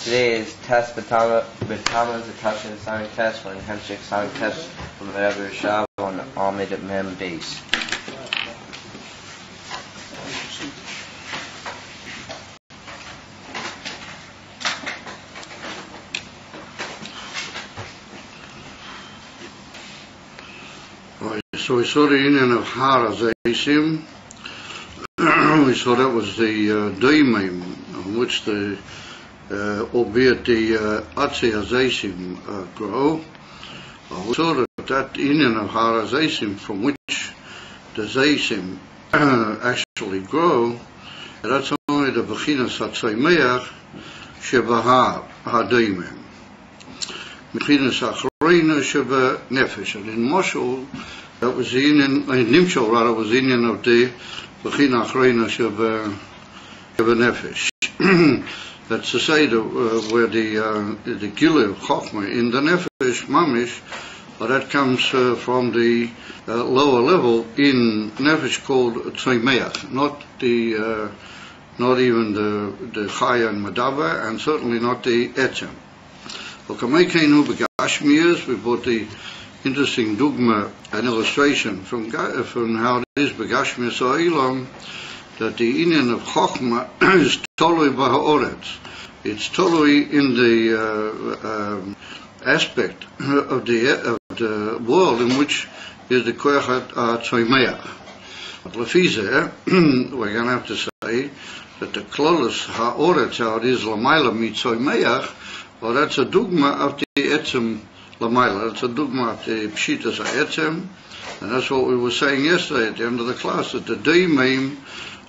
Today is Tes Tamuz, the Tashin Samech Tes, and Hemshik Samech Tes from the Rebbe Shav on the Amid Mem base. So we saw the union of Harazaisim. We saw that was the daimim on which the albeit the Atzei grow. We saw that union of Harazaisim from which the Zaisim actually grow, that's only the Bechinas HaTzaimeach Sheba HaDaimim. Bechinas HaCharina Sheba Nefesh. And in Moshul, that was the union, in Nimshol rather, was the union of the Bechina Achrayna Sheba Nefesh. That's to say where the Gila of Chochmah in the Nefesh Mamish, that comes from the lower level in Nefesh called Tzaimeach, not even the Chaya and Madaba, and certainly not the Etzem. We brought the interesting dogma, an illustration from how it is Begashmi Sa'ilam, that the union of Chochmah is totally Baha'oretz. It's totally in the aspect of the world in which is the Koyach HaTzaimeach. But Lefizeh, we're going to have to say that the Klolos HaOretz, how it is Lamaila Mitzaimeach, well, that's a dogma of the Etzem Lamaila. That's a dogma of the Pshitas HaEtzem, and that's what we were saying yesterday at the end of the class, that the Daimim,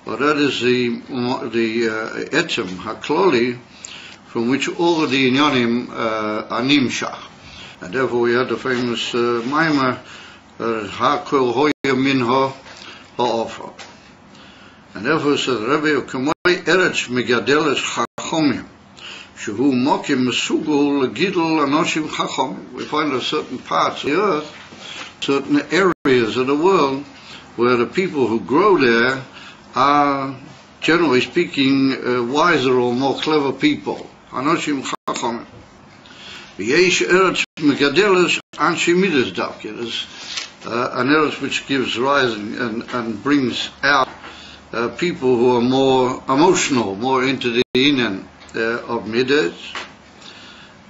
well, that is the Etzem HaKloli, from which all of the Inyanim are Nimshach. And therefore we had the famous Maimah, HaKol Hoya Minho Ha'ofa. And therefore says Rebbe, Kamoi Eretz Megadeles Chachomim, Shehu Mokim Mesugul Legidol Anoshim Chachomim. We find that certain parts of the earth, certain areas of the world, where the people who grow there are, generally speaking, wiser or more clever people. Anoshim Chachomim. V'yesh Eretz Megadeles Anshi Midas Davke. There's an eretz which gives rise and brings out people who are more emotional, more into the inyan of Midas.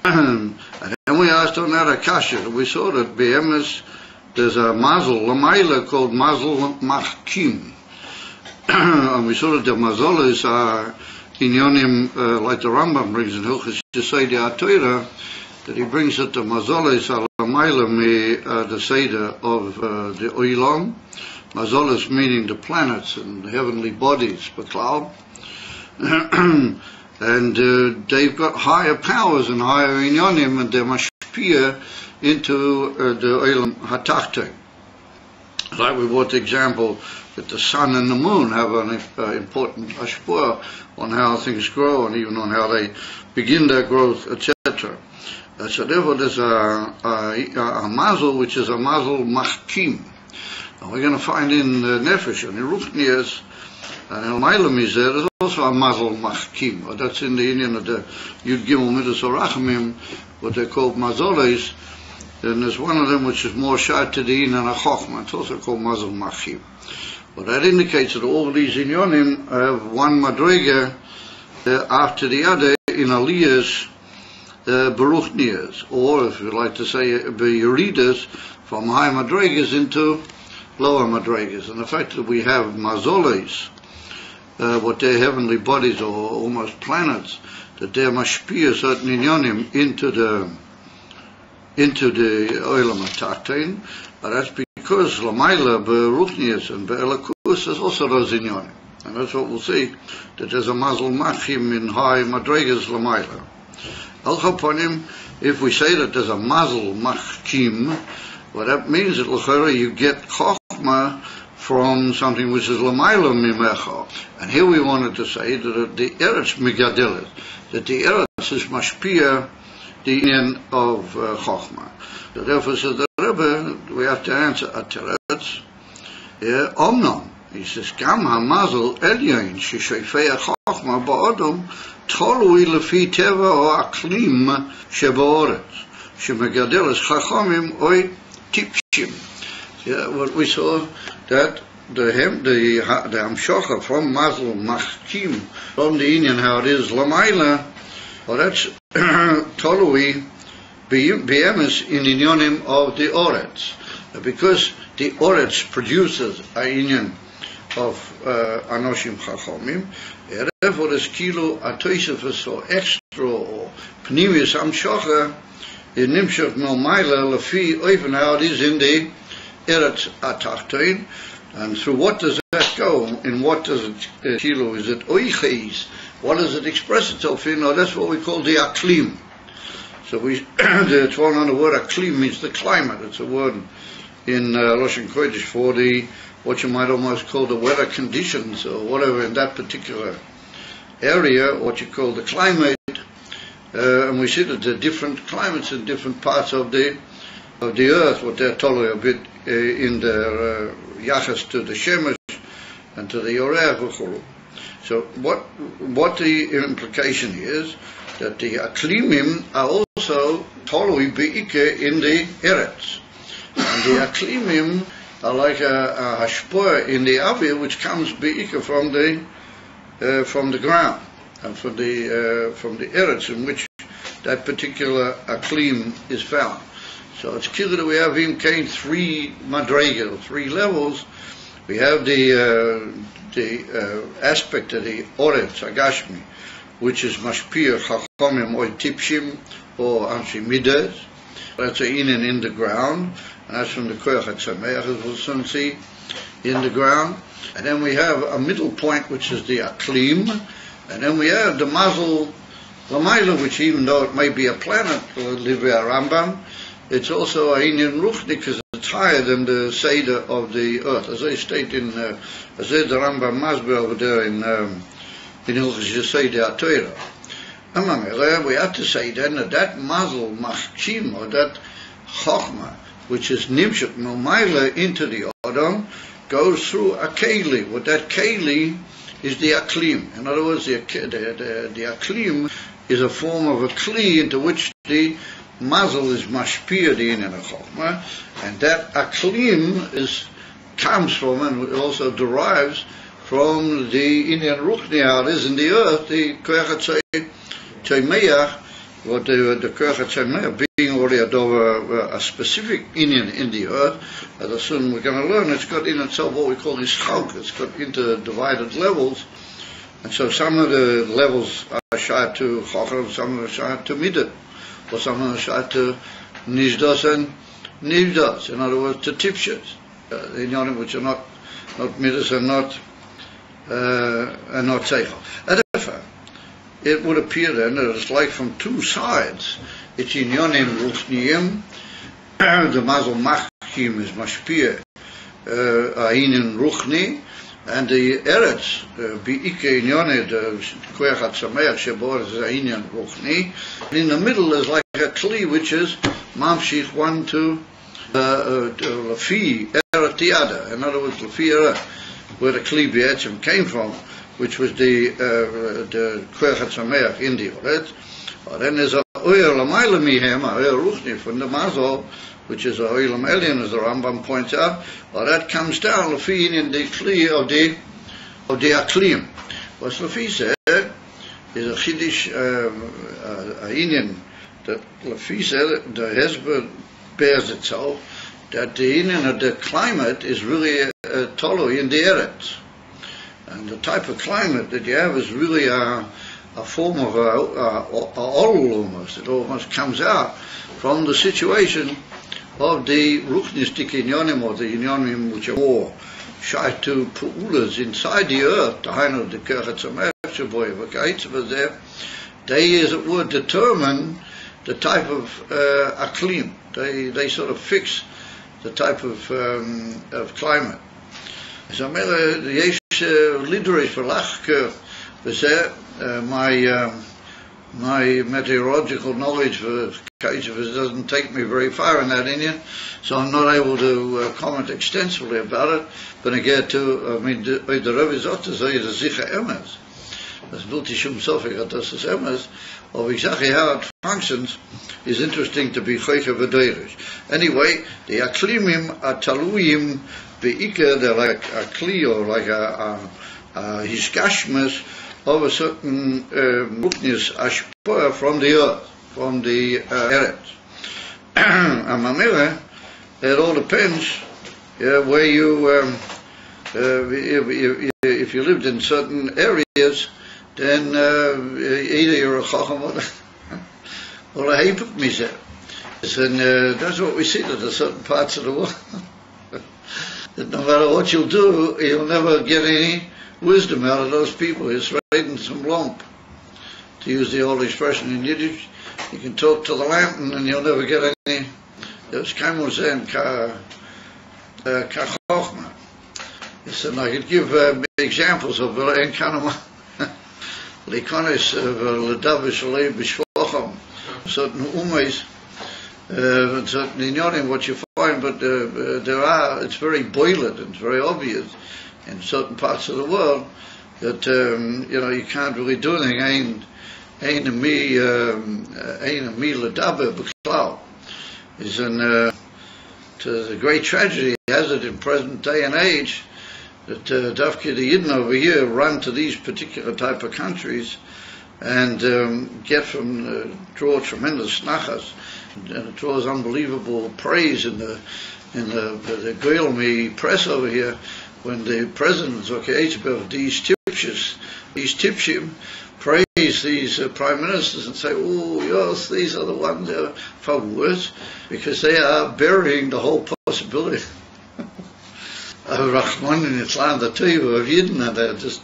And then we asked on that Akasha, we saw that BMS, there's a mazel, Lamaila, called mazel machkim. And we saw that the mazolas are inyonim, like the Rambam brings in Hilchos Yesodei HaTorah, that he brings that the mazolas are Lamaila me the Seder of the Oilam. Mazolas meaning the planets and the heavenly bodies, Baklal. And they've got higher powers and higher inyonim, and they're mashpia into the Olam HaTachton. Like we brought the example that the sun and the moon have an important ashpur on how things grow and even on how they begin their growth, etc. So therefore there's a mazel which is a mazel machkim. And we're going to find in the Nefesh and the Ruchnias and El Mailam is there's also a mazel machkim. Or that's in the union of the Yud Gimel Midas Orachamim, what they call mazoles. And there's one of them which is more shy to the union of Chochmah. It's also called mazel machkim. But that indicates that all these inyonim have one madrega after the other in aliyahs, beruchnias, or if you like to say beyuridas, from high madregas into lower madregas. And the fact that we have mazoles, what they're heavenly bodies or almost planets, that they're mashpia certain inyonim into the Olam HaTachton, that's because Lamaila beruchnias and be'elakus is also those inyonim. And that's what we'll see, that there's a mazel machim in high madregas Lamaila. Al Chaponim, if we say that there's a mazel machkim, well, that means that l'chara you get chokhmah from something which is l'mayla mimecha. And here we wanted to say that the eretz megadelet, that the eretz is mashpia the end of chokhmah. So therefore, says the Rebbe, we have to answer at teretz. Omnon, He says, Gam ha-mazel elyon sheshofei ha-chochma ba'odom tolui lefi teva o aklim sheba'oretz shemegadel es chachomim oi tipshim. Yeah, what we saw, that the hamshocha from mazel machkim, from the Indian how it is lamaila, well, that's tolui be'emes in inyonim of the oretz, because the oretz produces a inyan of anoshim chachomim. Therefore, there's kilo atoisefus or extra or pnimius hamshocha in nimshach no maila lefi oifen how it is in the eretz atachtoin. And through what does that go? In what does it kilo? Is it oiches? What does it express itself in? Or that's what we call the aklim. So it's one on the word aklim means the climate. It's a word in Lashon Kodesh for the what you might almost call the weather conditions or whatever in that particular area, what you call the climate. And we see that there are different climates in different parts of the earth, what they're told a bit in their yachas to the shemesh and to the yoreach. So what the implication is, that the aklimim are also tolui beike in the eretz, and the aklimim are like a hashpoah in the avir which comes beike from the ground and from the eretz in which that particular aklim is found. So it's clear that we have in Cain three madrega, three levels. We have the aspect of the oretz agashmi, which is mashpir chachomim or tipshim or anshi midas. That's a inen in the ground, and that's from the koyach hatzameach, as we'll soon see, in the ground. And then we have a middle point, which is the aklim, and then we have the mazel lamayla, which even though it may be a planet, Livya Rambam, it's also a Indian ruchnik because it's higher than the Seder of the earth. As I state in the Rambam Masber over there in Hilchos Seder HaTorah. We have to say then that mazel machkim, or that chokhmah, which is nimshuk nomaila into the Adam, goes through a keli. What that keli is the aklim. In other words, the aklim is a form of a kli into which the mazel is mashpia the inyan of chokhmah, and that aklim comes from and also derives from the inyan ruchni, how it is in the earth, the koyach hatzameach, what the koyach hatzameach being already a specific inyan in the earth. As soon we're going to learn, it's got in itself what we call ischalk. It's got interdivided levels, and so some of the levels are shayat to chokhmah, some of them are shayat to midah, or some of them are to nizdas and nivdas, in other words, to tipshas, the inyanim which are not midas and not seichel. It would appear then that it's like from two sides. It's inyanim ruchniim, the mazel machkim is mashpia, inyan ruchni, and the eretz biike inyane, the koyach hatzameach shebor is inyan ruchni, and in the middle is like a kli which is mamshich one to lefi eret tiada. In other words, lefi eret, where the kli b'etzim came from, which was the koyach hatzameach in the eretz. Then there's a oyer lamayla mihem, a oyer ruchni from the mazel, which is a oilam elyon, as the Rambam points out. That comes down lefi in the kli of the aklim. What lefi said is a chiddush, a inyan that lefi said the Hezbollah bears itself that the inyan of the climate is really tolo in the eretz, and the type of climate that you have is really a form of a oral almost. It almost comes out from the situation of the ruchnistic inyonim, or the inyonim which are more shy to pu'ulas inside the earth, the hainu of the koyach hatzameach sheboy v'kaitzvah there, they, as it were, determine the type of aklim. They sort of fix the type of climate. So yesh lidurish v'lach v'zeh my my meteorological knowledge for Kaishavas doesn't take me very far in that Indian, so I'm not able to comment extensively about it. But again, the Rebbe Zot is a sicher emes. Das multi shum sofik das is emes. Of exactly how it functions is interesting to be choiche v'doirish. Anyway, the aklimim ataluyim beikah, they're like a kli or like a hishkashmas of a certain muknis ashpah from the earth, from the eretz. Amamira, it all depends where you, if you lived in certain areas, then either you're a chacham or a heipuk mizeh. And that's what we see in certain parts of the world. That no matter what you'll do, you'll never get any wisdom out of those people. It's right in some lump, to use the old expression in Yiddish. You can talk to the lamp and you'll never get any. There's kamuzen ka chochma. And I could give examples of enkanama. Likonis ledavish alei b'shvocham. Certain umays, certain inyonim, what you find, but it's very boiling, it's very obvious in certain parts of the world that you can't really do anything. Ain't a me ledaber b'klal. Is to the great tragedy has it in present day and age that Dafki the Yidden over here run to these particular type of countries and draw tremendous nachas, and it draws unbelievable praise in the Goyalmi press over here when the presidents of these tipshim praise these prime ministers and say, oh yes, these are the ones that are favorites, because they are burying the whole possibility Rahman in Islam, the Teva of Yidden, and that just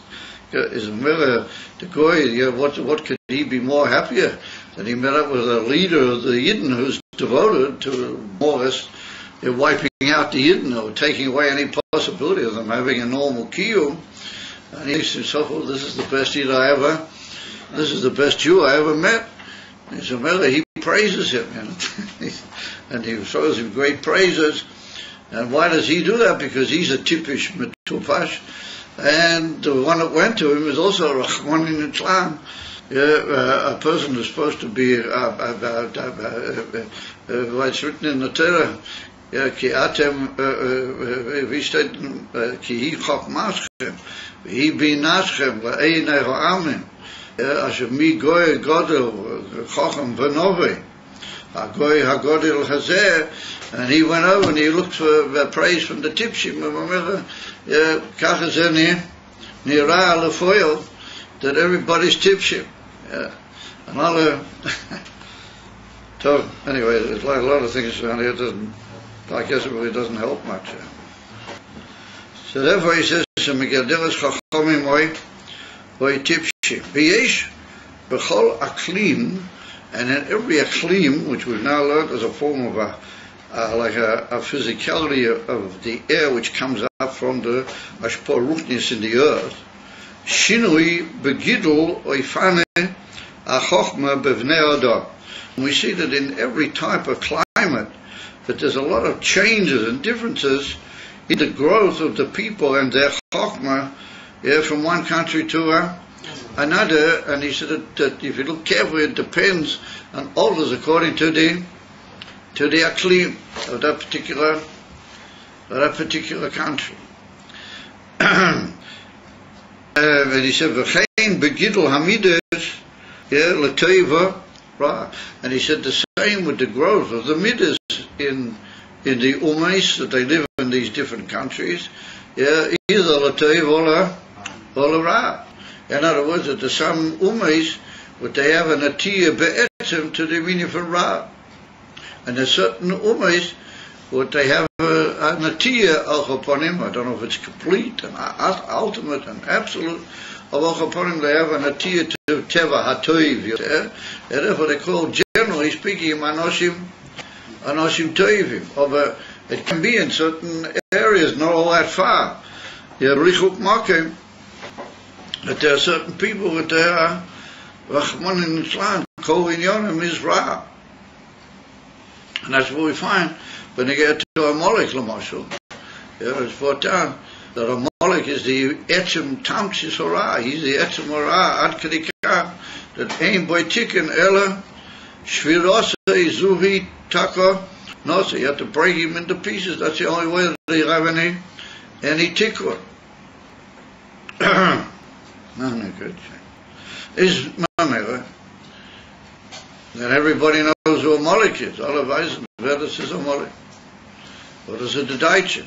is a mirror to Goy. What could he be more happier than he met up with a leader of the Yidden who's devoted to more or less wiping out the Yidden or taking away any possibility of them having a normal kiyum. And he thinks to himself, well, this is the best Yid this is the best Jew I ever met. And so he praises him, and he throws him great praises. And why does he do that? Because he's a typish metupash, and the one that went to him is also Rahman in Islam. A person who's supposed to be, it's written in the Torah, ki atem, wie steht, ki hi chokmaschem, hi binaschem, v'einei ha'amim, asher mi goy godel, chochem v'novei, ha'goy ha'godel hazeh. And he went over and he looked for praise from the tipshim. That everybody's tipshim. So anyway, there's like a lot of things around here. I guess it really doesn't help much. So therefore he says, "Megadilas chachamim oy tipshim. V'yesh b'chol aklim." And in every aklim, which we've now learned as a form of like a physicality of the air which comes up from the ashpor ruchnis in the earth, shinui begidul oifane achochma bevnei adam. We see that in every type of climate that there's a lot of changes and differences in the growth of the people and their chochma from one country to another. And he said that if you look carefully, it depends on orders according to the aklim of that particular country. And he said, "V'chein begidul hamidas l'teva ra." And he said the same with the growth of the midas in the umays that they live in these different countries. Either l'teva or l'ra. In other words, that there's some umays but they have an atiyah be'etzem to the meaning for ra. And there's certain umays what they have an atiyah al-chaponim. I don't know if it's complete and ultimate and absolute. Al-chaponim, they have an atiyah to teva hatoiv. And therefore they call, generally speaking, anoshim toivim. It can be in certain areas, not all that far. You have richuk makim, that there are certain people that they are Rachman in Islam, Kol Inyanim is Ra. And that's what we find when you get to Amalek, Lamashal. It's brought down that Amalek is the Etzem Tamuz Hara. He's the Etzem Hara, Ad Kedikah, that Ein Boy Tikkun Ela, Shvirose, Zuhi, Taka. No, so you have to break him into pieces. That's the only way that they have any tikkun. No good. Is Mamela that everybody knows who Amalek is. Alle weisen, wer das ist Amalek. What is it, the Deutschen?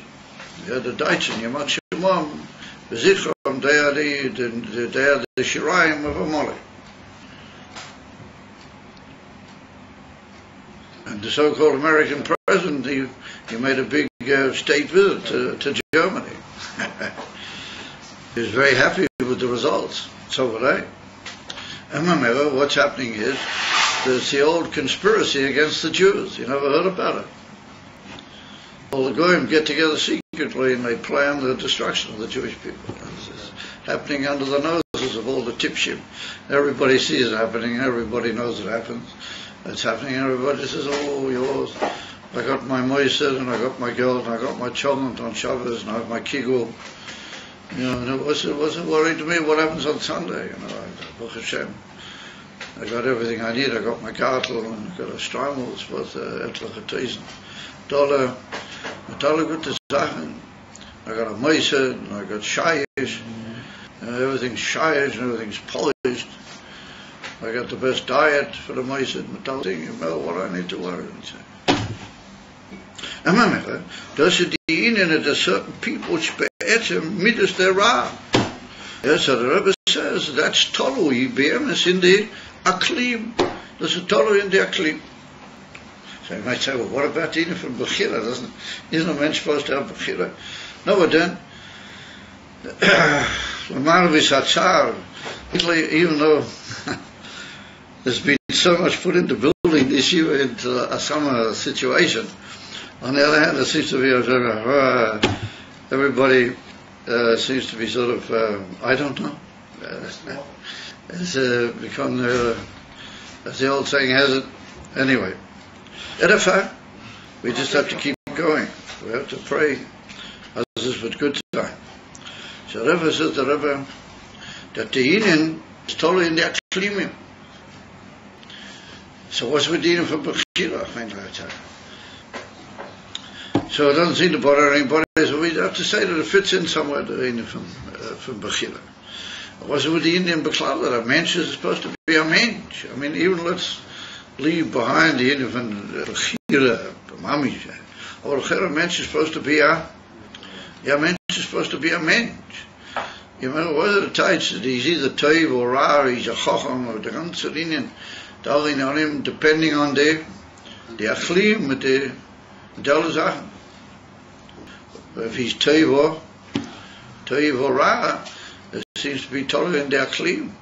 Ja, the Deutschen, you must Shemam, Bezichram, they are the Shiraim of Amalek. And the so-called American president, he made a big state visit to Germany. He was very happy with the results. So would I. And remember, what's happening is, there's the old conspiracy against the Jews. You never heard about it? All the Goyim get together secretly and they plan the destruction of the Jewish people. This is happening under the noses of all the tipshim. Everybody sees it happening, everybody knows it happens. It's happening, everybody says, oh, yours. I got my moisid, and I got my gold, and I got my cholent on Shabbos, and I have my kigul. You know, and it wasn't worrying to me what happens on Sunday. You know, Baruch Hashem, I got everything I need. I got my gartel, and I got a Streimel, it's worth etliche Tausend Dollar. Mit alle gute Sachen. I got a moisid, and I got shayish, and everything's shayish, and everything's polished. I got the best diet for the moisid, metal thing, you know what I need to worry. And remember, those are the Indian, there's certain people which be'etzem midas their ra. Yes, so the Rebbe says that's tolui be'emes in the aklim. There's a tolui in the aklim. So you might say, well, what about the Indian from Bechira? Isn't a man supposed to have Bechira? No, but then, even though there's been so much put into building this year into a summer situation, on the other hand, there seems to be everybody seems to be sort of, I don't know, it's become, as the old saying has it, anyway. Edify, we just have to keep going. We have to pray, as is with good time. So Rebbe says the Rebbe, that the Indian is totally in the Aklimim. So what's with the Indian for Bechira? So it doesn't seem to bother anybody, so we have to say that it fits in somewhere, the Indian from Bechira. What's with the Indian Beklal, that a mensch is supposed to be a mensch? I mean, even let's leave behind the Indian from Bechira, Mamish. Or a mensch is supposed to be a mensch is supposed to be a mensch. You know, what are the types that he's either toiv or ra, or he's a chacham, or the ganze Indian, on him, depending on the achlim, with the alle Sachen. If he's toiv or ra, it seems to be tolerant in the achlim.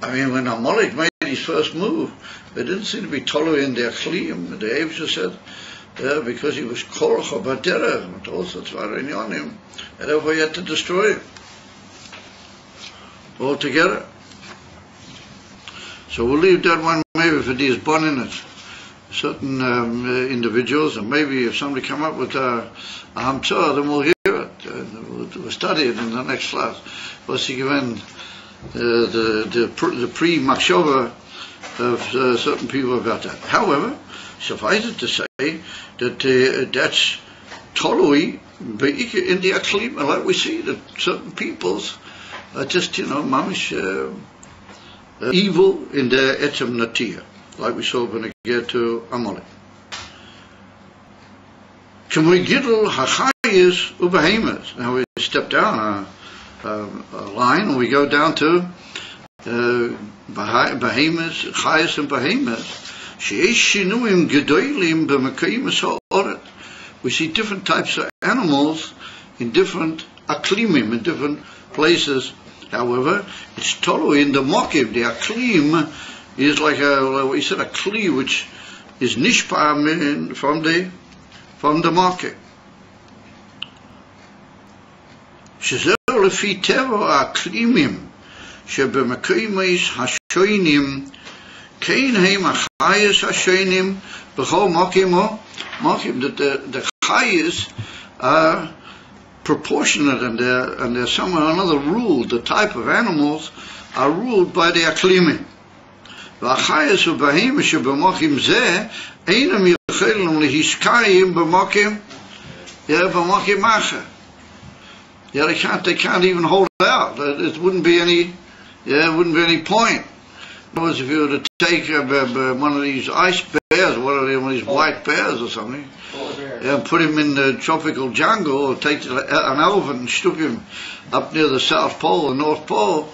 I mean, when Amalek made his first move, it didn't seem to be tolerant in the achlim. The Eivsha said, because he was korach or baderech, and also tzvarin on him, and therefore he had to destroy him altogether. So we'll leave that one maybe for these bonninets, certain individuals, and maybe if somebody come up with a hamtzah, then we'll hear it. We'll study it in the next class. We'll see given the pre-machshava of certain people about that. However, suffice it to say that that's totally in the aklim, and like we see that certain peoples are just, mamish evil in their etzem natia, like we saw when we get to Amalek. K'megidol hachayis ubehemes. Now we step down a line and we go down to behemes, chayis and behemes. Sheyesh shinuim gedolim b'mekayim ha'oret. We see different types of animals in different aklimim, in different places. However, it's totally in the mokiv. The aklim is like we said, a kli which is nishpa from the market. Shezer lefi teva aklimim shebemekayim shoinim, kein heim achayes hashoinim, b'chol mokim, that the chayes are proportionate and they're somehow or another ruled. The type of animals are ruled by the aklimim. והחייס ובהמה שבמוקים זה אינם יכולים להשקעים במוקים אחר. They can't even hold out. It wouldn't be any point. In other words, if you were to take one of these ice bears, one of these white bears or something, and put him in the tropical jungle, or take an elephant and stick him up near the South Pole or North Pole,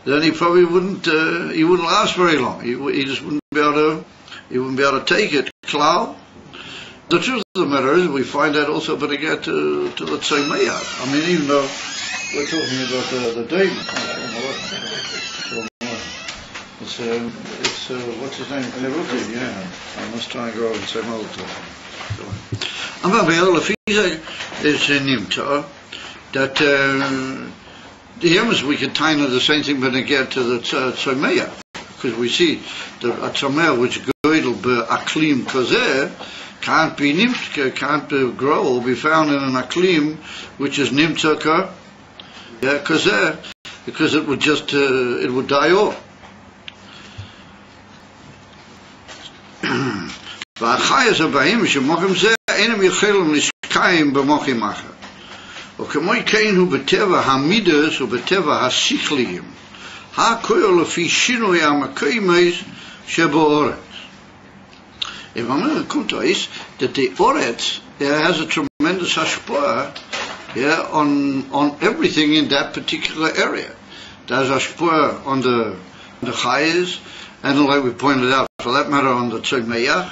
then he probably wouldn't last very long. He just wouldn't be able to take it. Klau. The truth of the matter is, we find that also when they get to the Tzemeyah. I mean, even though we're talking about the demon. It's what's his name? Peruti, yeah. I must try and go and say more to him. Is nimta that the Yemes we can tie the same thing when they get to the Tzemeyah, because we see the Tzemeyah which goydel be'aklim kazeh can't be nimta, can't grow or be found in an aklim which is nimta kazeh, because it would just it would die off. והחייס הבאים שמוחים זה אינם יכולים לשקיים במוחים אחר. וכמו כן הוא בטבע המידס ובטבע השכליים, הכל לפי שינוי המקיימס שבאורץ. If I'm going to come to is that the Oretz has a tremendous hashpah on everything in that particular area. There's hashpah on the chayes, and like we pointed out, for that matter, on the Tzemeyah,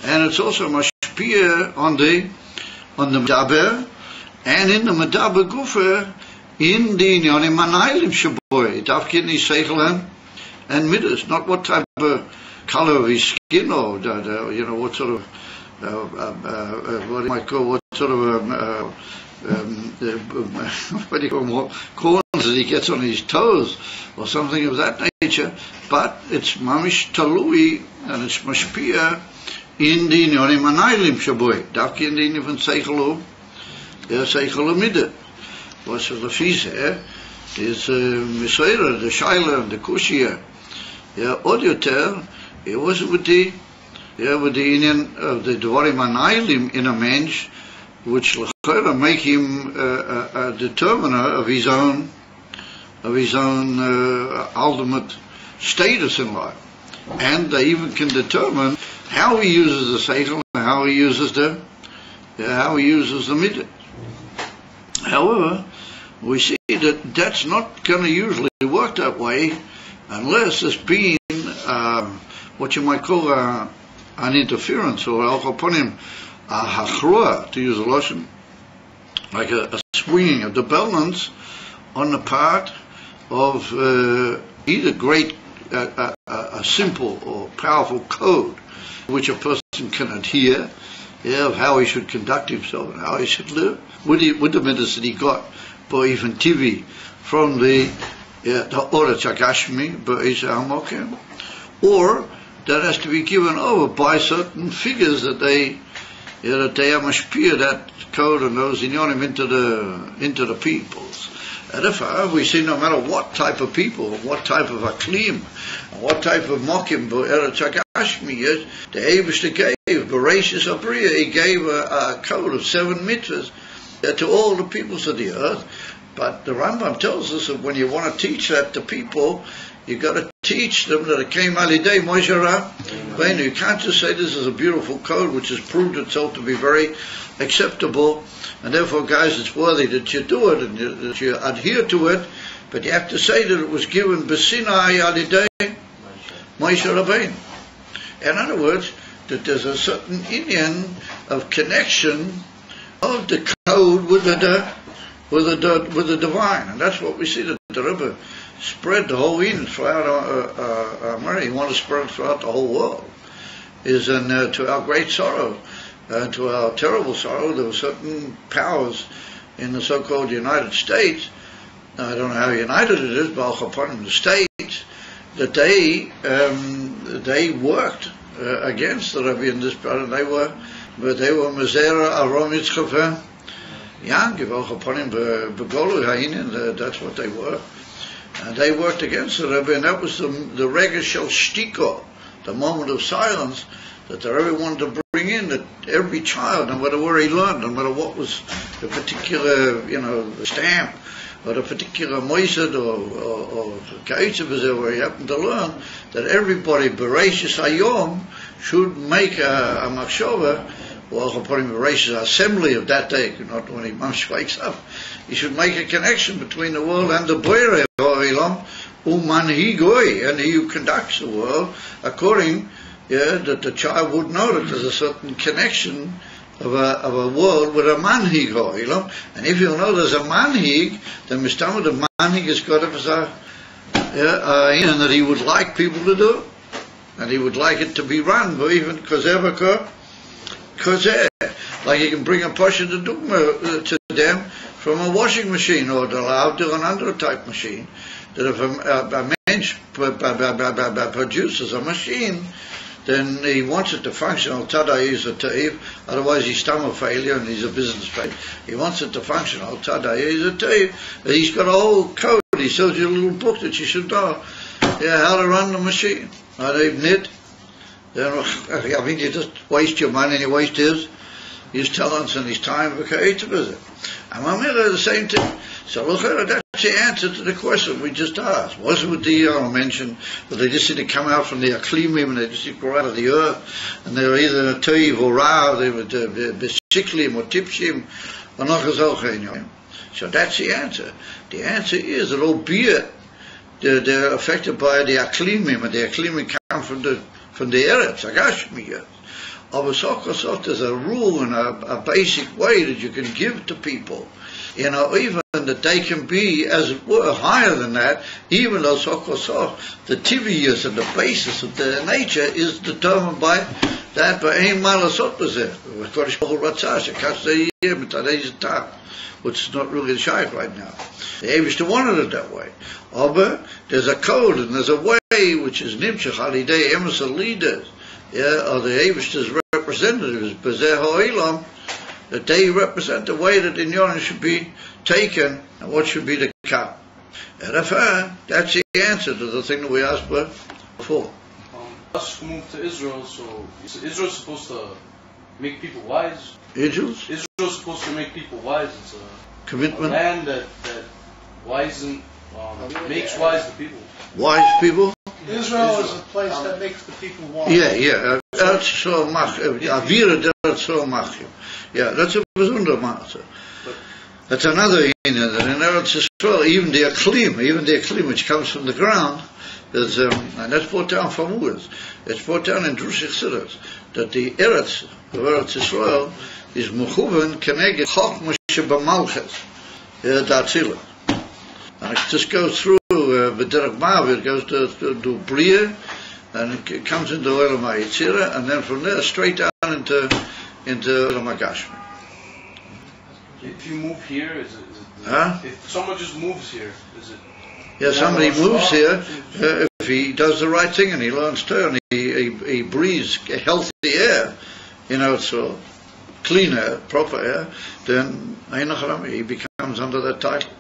and it's also mashpia on the medaber, and in the medaber gufa, in the inyanim manaylim shaboy, dafkini seichel and midas, not what type of color of his skin, or what sort of what you might call, what sort of what do you call them, corns that he gets on his toes or something of that nature. But it's mamish talui, and it's mashpia in the inyanim manaylim shaboy, dafki in the inyan seichel mida. What's the fees is Misaira, the Shaila, and the Kushia. Odyoter, it was with the Indian of the Dvarim Anailim in a mensch, which l'chera make him a determiner of his own ultimate status in life, and they even can determine how he uses the seichel and how he uses the midah. However, we see that that's not going to usually work that way unless there's been what you might call an interference, or al kaponim a hachrua, to use a lotion, like a swinging of the balance on the part of either a simple or powerful code which a person can adhere, of how he should conduct himself and how he should live, with the medicine he got by even TV from the Oretz HaGashmi, B'Eisa HaMokim, or that has to be given over by certain figures that they are mashpia that code and those inyonim into the peoples. And therefore, we see no matter what type of people, what type of aklim, what type of mokim B'Eretz HaGashmi is, the Eibishter gave Bereshis Abriya, he gave a code of 7 mitzvahs to all the peoples of the earth. But the Rambam tells us that when you want to teach that to people, you've got to teach them that it came alidei Moshe Rabbeinu. You can't just say this is a beautiful code which has proved itself to be very acceptable, and therefore, guys, it's worthy that you do it and that you adhere to it. But you have to say that it was given b'sinai alidei Moshe Rabbeinu. In other words, that there's a certain inyan of connection of the code with the divine, and that's what we see that the Rebbe spread the whole Eden throughout America. He wanted to spread it throughout the whole world. To our great sorrow, to our terrible sorrow, there were certain powers in the so-called United States. Now, I don't know how united it is, but upon the states, that they worked against the Rebbe in this part, and they were Mezera Arom Yitzchak Yankiv upon him Begolu Hainin. That's what they were, and they worked against the Rebbe, and that was the Rega Shel Shtiko, the moment of silence that the Rebbe wanted to bring in, that every child, no matter where he learned, no matter what was the particular, stamp, or the particular moisad or ka'itzav where he happened to learn, that everybody, Bereshis Hayom, should make a machshava, or upon Bereshis assembly of that day, not when he wakes up, he should make a connection between the world and the Boirei Ha'olam, Uman Higoi, and he who conducts the world according, that the child would know that there's a certain connection of a world with a manhig, and if you know there's a manhig, then Mr. the manhig has got to be that he would like people to do, and he would like it to be run, but even kozeh, like he can bring a pasha to them from a washing machine, or another type machine, that if a mensch produces a machine, then he wants it to function. Al-Tada is a ta'ib, otherwise he's a failure and he's a business failure. He wants it to function. Al-Tada is a ta'ib. He's got a whole code. He sells you a little book that you should know how to run the machine. How to knit. I mean, you just waste your money and you waste his talents and his time. And Mamela, the same thing. So look at it, that's the answer to the question we just asked. Wasn't what the mentioned that they just seem to come out from the Aklimim and they just seem to grow out of the earth, and they were either Toiv or Ra, they were Besiklim or Tipshim, or Nachazolchein. So that's the answer. The answer is that albeit they're affected by the Aklimim, and the Aklimim come from the Eretz, Agashmiyah. There's a rule and a basic way that you can give to people, even that they can be, as it were, higher than that, even though the tiviyus and the basis of their nature is determined by that, which is not really the shaykh right now. The Eibishter wanted it that way. But there's a code and there's a way which is nimshach halidei emes leaders, or the Eibishter's representatives, B'zeh Ha'olam, that they represent the way that the inyan should be taken and what should be the cap. That's the answer to the thing that we asked before. Us moved to Israel, so Israel's supposed to make people wise. Israel's supposed to make people wise. It's a commitment. A land that makes wise the people. Wise people? Israel is a place that makes the people wise. Yeah. That's so much. Avira, that's so much. Yeah, that's a besonder matter. That's another thing that in Eretz Yisrael, even the aklim which comes from the ground, is, and that's brought down from Uaz. It's brought down in Drush Chassidus that the Eretz of Eretz Yisrael is mechuven keneged chochma shebamalches datzila, and it just goes through b'derech ma'avir, it goes to Bria, and it comes into Olam HaYetzirah, and then from there straight down into Olam HaGashmi. If you move here, is it if someone just moves here, is it? Yeah, somebody moves here, if he does the right thing and he learns to, and he breathes healthy air, so clean air, proper air, then he becomes under that title.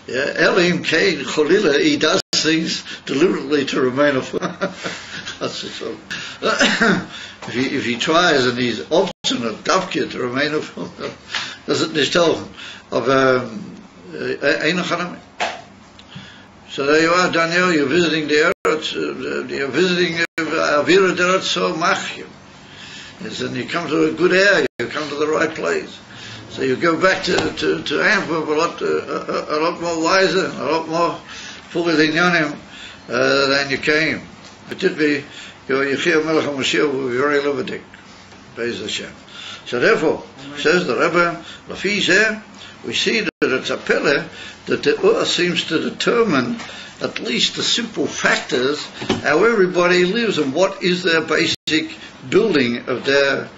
Yeah, Elohim Kain Cholila, he does things deliberately to remain a that's it. So. If he tries and he's obstinate, dafkid, to remain a doesn't nicht helfen. Of so there you are, Daniel. You're visiting the Eretz. You're visiting Avira Deretz so machim. And you come to a good area. You come to the right place. So you go back to Antwerp a lot more wiser, a lot more full of inyanim than you came. Particularly, your Yechia Melech HaMashiach will be very limited. Praise Hashem. So therefore, says the Rebbe, Lafizeh, we see that it's a pillar that the earth seems to determine at least the simple factors, how everybody lives and what is their basic building of their.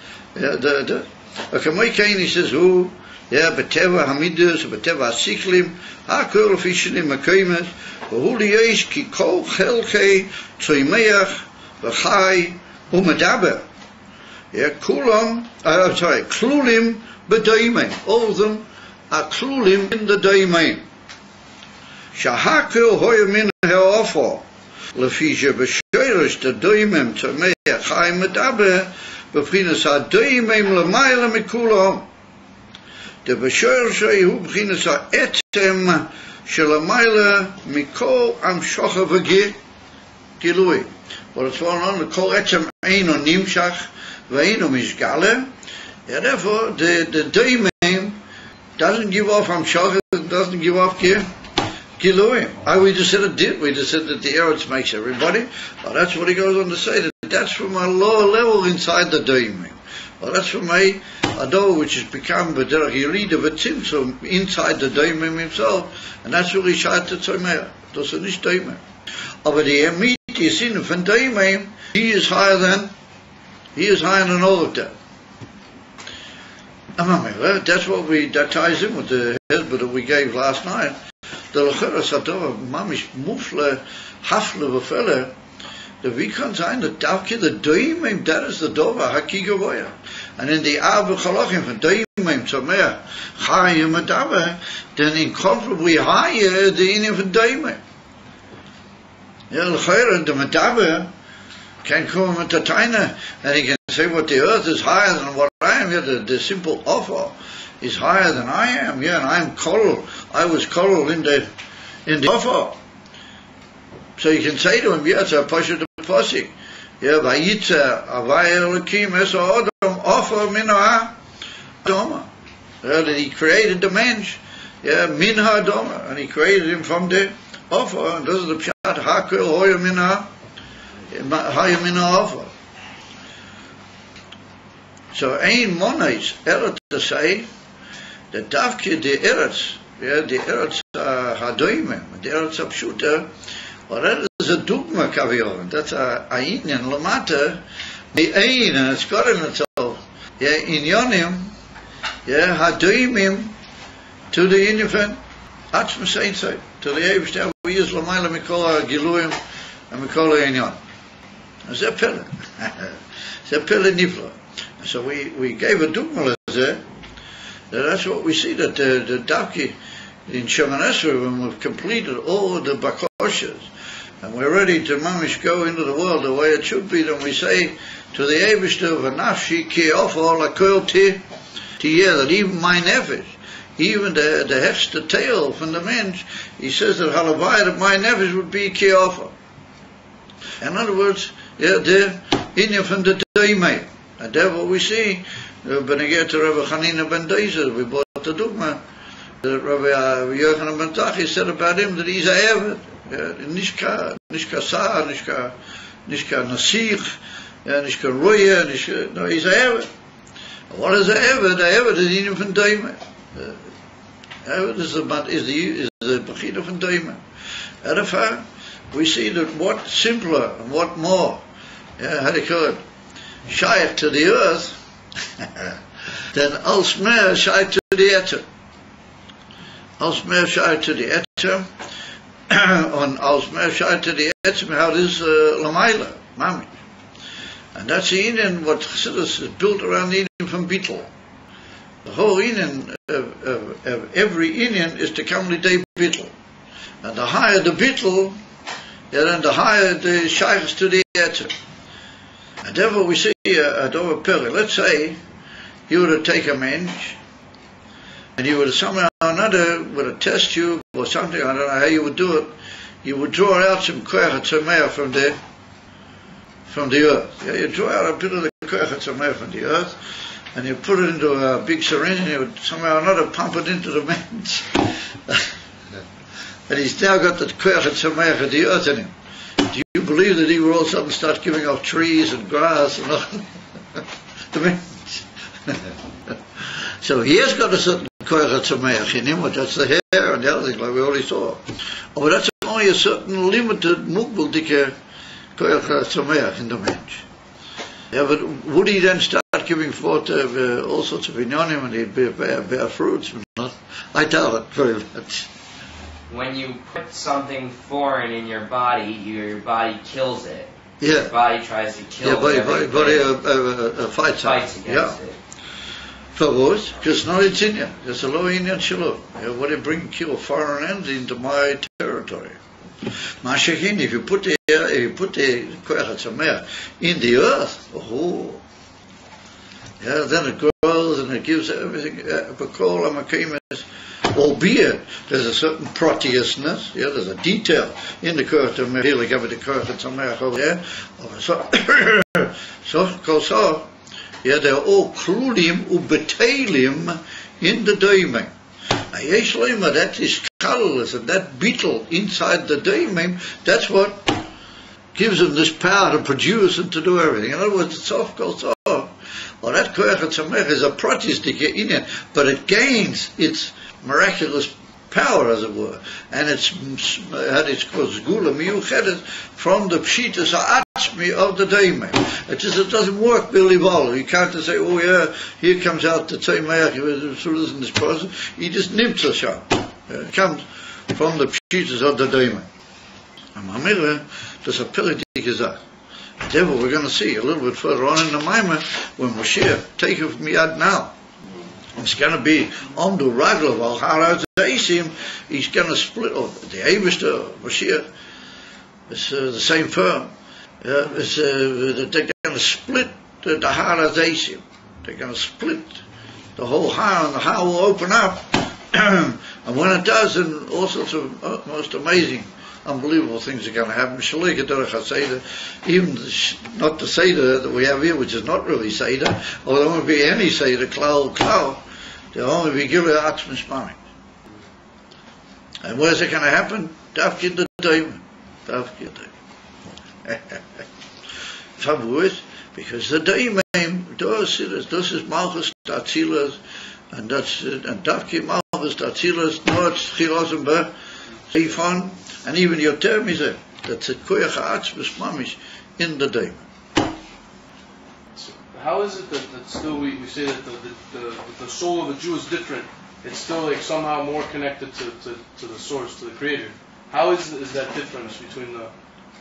Okay, he says, who בטבע המידס ובטבע הסיכלים, הכל לפי שני מקיימס, והוא ליש כי כל חלקי צומח וחי ומדבר. כולם, כלולים בדיימים, all of them are כלולים in the דיימים. שהכל הויה מן האופו, לפי שבשרש דיימים צומח חי מדבר, בבחינת הדיימים למעלה מכולם. דבשרש הוא בחינת העצם שלמעלה מכל המשוך וגילוי. What it's going on, כל עצם אינו נמשך ואינו משגלה. Therefore, the daimim doesn't give off המשוך, doesn't give off gilui. We just said it did. We just said that the eretz makes everybody. Well, that's what he goes on to say, that that's from a lower level inside the daimim. Well, that's from a door which has become b'derech yirida v'tzimtzum inside the daimim himself, and that's really shayat tzomeh. Das ist nicht daimim. Aber die Emit, die Sinne von daimim, he is higher than all of them. That's what that ties in with the hezbollah that we gave last night. The lechera sadova mamish mufle hafle v'fele. The we can sein that davke the daimim, that is the dova hakigavoya. And in the Arba Chalachim for daimim tzomeh chayim adava, then incomparably higher the inim for daimim. Lechera the medava can come with the taina, and he can say what the earth is higher than what I am. The simple offer is higher than I am. And I'm kollel. I was kollel in the offer. So you can say to him, it's a pasha de pasik. Vayitza avay elokim es ha'odom offer min ha'adoma. That he created the mensch, min ha'adoma, and he created him from the offer. And this is the pshat hakel hoya min ha'offer. So ein mones eret to say that davke the eretz, the eretz hadoimim, the eretz apshuta. Well, that is a dogma kavion. That's a inyan lamata. The ein, and it's got in itself. Inyanim, hadoimim to the inyan atzma sein side to the Eibishter. We use lamayla mikola giluim and mikola inyan. It's a pillar. It's a pillar nifla. So we gave a dogma there. That's what we see, that the Davki in Shemoneh Esrei, when we've completed all of the bakoshas, and we're ready to mamish go into the world the way it should be, then we say to the Eibishter of Nafshi ki ofo lakol tiyeh, that even my nefesh, even the hechster tail from the mensch, he says that halavai, that my nefesh would be ki ofo. In other words, the inyan from the daimim. And that's what we see. When I get to Rabbi Chanina ben Deiser, we brought the dogma that Rabbi Yochanan ben Tachi said about him that he's a Eved. Nishka Sa'ar, Nishka Nasich, Nishka Roya, no, he's a Eved. What is a Eved? A Eved is Inim from Daimah. Eved is the Bechina from Daimah. Therefore, we see that what simpler and what more, how do you call it, shaykh to the earth, then Alsmer shaykh to the Eter. Alsmer shaykh to the Eter, on Alsmer shaykh to the Eter, how it is Lamaila, Mami. And that's the Indian, what Chassidus is built around the Indian from Beetle. The whole Indian, of every Indian is to come to day Beetle. And the higher the Beetle, then the higher the shaykhs to the Eter. And therefore we see a Dova Peri. Let's say you were to take a mensch and you were to somehow or another with a test tube or something, I don't know how you would do it, you would draw out some koyach tzomeh from the earth. You draw out a bit of the koyach tzomeh from the earth and you put it into a big syringe and you would somehow or another pump it into the mensch. And he's now got the koyach tzomeh of the earth in him. Do you believe that he will all of a sudden start giving off trees and grass and all? So he has got a certain koyach tzomeh in him, but that's the hair and the other thing, like we already saw. Oh, but that's only a certain limited mugbal dike koyach tzomeh in the mensch. Yeah, but would he then start giving forth all sorts of inyonim and he'd bear fruits? I doubt it very much. When you put something foreign in your body kills it. Yeah. Your body tries to kill it. Yeah, body fights against it. Verwoord, because not it's in you. There's a low Indian shalo. What do you bring kill foreign ends into my territory? Mashachin, if you put the koyach tzamech in the earth, then it grows and it gives everything. Albeit there's a certain proteousness, there's a detail in the koyach tzamech, like the koyach tzamech over there. So. They're all klulim ubetelim in the daimim. Now, that is colorless, and that beetle inside the daimim, that's what gives them this power to produce and to do everything. In other words, it's off goes off. Well, that koyach tzamech is a protistic in it, but it gains its miraculous power, as it were, and it's called zgula miyuchedet from the pshitas ha'atzmi of the daimim. It doesn't work billy ball. You can't just say, oh yeah, here comes out the tzemach through this process. He just nimmt a shot. It comes from the pshitas of the daimim. And Mamela, there's a pillar dikazah. Therefore, we're going to see a little bit further on in the Maimah when Moshiach take it from Yad now. It's going to be on the raglav al haraz eisim. He's going to split the Eivester Moshiach. It's the same firm. They're going to split the haraz eisim. They're going to split the whole har, and the har will open up. And when it does, then all sorts of most amazing, unbelievable things are going to happen. Even not the Seder that we have here, which is not really Seder, or there won't be any Seder, Klal, there'll only be Gilui Atzmis Mami. And where's it going to happen? Dafki the Daimon. Because the Daimon, this is Malchus Tatzilas, and Dafki Malchus Tatzilas, not Chilosenberg, Sifon, and even your term is there. That's a koyach ha'atzmus mamish in the daimon. So how is it that still we say that the soul of a Jew is different? It's still like somehow more connected to the source, to the Creator. How is that difference between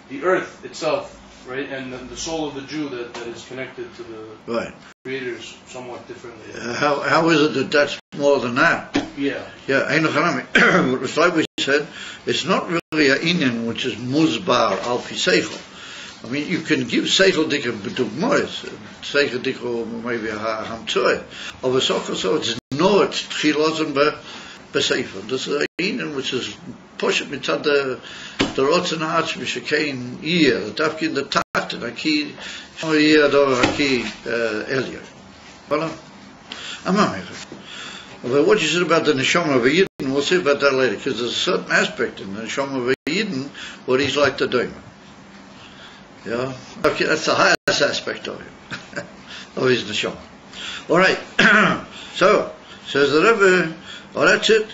the earth itself, right, and the soul of the Jew that is connected to the Creator somewhat differently? How is it that's more than that? Yeah. It's like we said, it's not really an inyan which is muzbar al pi seichel. I mean, you can give seichel dikah b'dugmois, seichel dikah maybe a hamtzoy. Over so it's not chilozen b'seichel. This is an inyan which is pushed mitzad the rotzen ha'atzmi shekein iyah, the dafkin the tat, and aki iyah dor aki eliyah. Voilà. Amam. But what you said about the neshama of a Yidden, we'll see about that later, because there's a certain aspect in the neshama of a Yidden what he's like the daimon. Yeah, okay, that's the highest aspect of him, of his neshama. All right, so says the Rebbe, well, that's it.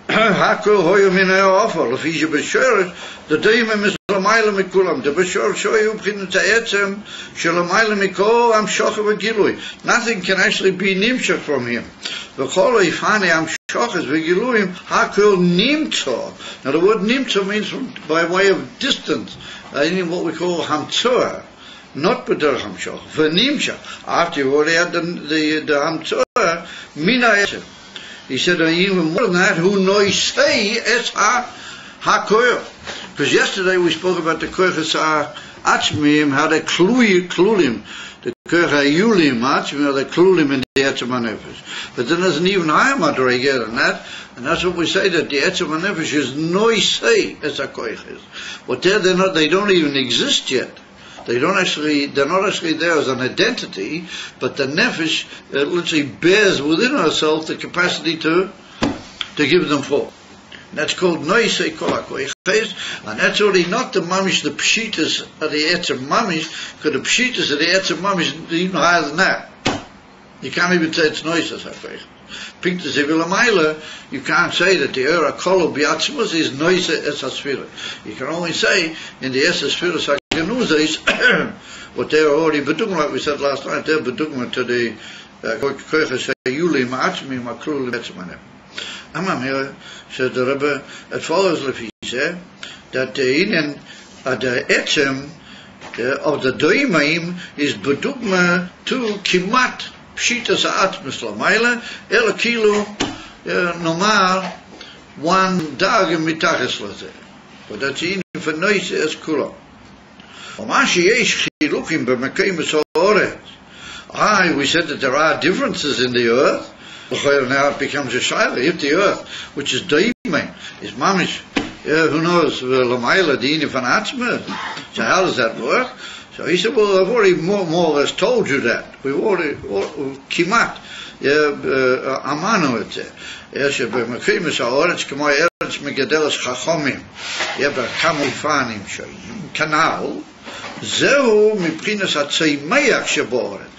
Hakol hoyu minay offer lefisha b'shorish the daimon is l'mayla mikulam the b'shor shoyu b'chinut ha'etzem sh'l'mayla mikol am shochav v'gilui. Nothing can actually be nimshach from him. V'chol ifhani am shochas v'giluim hakol nimtzo. Now the word nimtzo means by way of distance, in what we call hamtzoah, not b'derech hamshoch. V'nimshach, after you already had the hamtzoah, mina etzem. He said, even more than that, who knows say es ha-koyach. Because yesterday we spoke about the koyach ha-atzmim, how they klulim, the koyach ha-yulim atzmim, how they klulim in the etzem ha-nefesh. But then there's an even higher madrega than that, and that's what we say, that the etzem ha-nefesh is no say es ha-koyach is. But they don't even exist yet. They're not actually there as an identity, but the nefesh literally bears within herself the capacity to give them forth. That's called noisei kol hakoyches, and that's already not the mamish, the pshitas of the etzem mamish, because the pshitas of the etzem mamish is even higher than that. You can't even say it's noisei hakoyches. Pintas evilamayla, you can't say that the era kol biatzmus is noisei es hasfira. You can only say in the es hasfira. what they're already bedugma, like we said last night, they're bedugma to the koiches hayuli ma'atzmi makru lebetzmanem. Amam said the Rebbe, it follows lefise that the inyan the etzem of the doimaim is bedugma to kimat pshitas ha'atzmis lamayla ela kilu nomar one dag mitachas lezeh. But that's in for noise as kula. We said that there are differences in the earth. Now it becomes a shayla. If the earth, which is daiming, is mamish, who knows, l'mayla dini van atzma. So how does that work? So he said, well, I've already more or less told you that. We've already, kimat, amanu et. Yes, b'mekrimus ha'oretz k'mo eretz megadelas chachomim. B'kamoifanim shoyim. Canal. Zehu mipchinas ha'tzeimeach sheboret.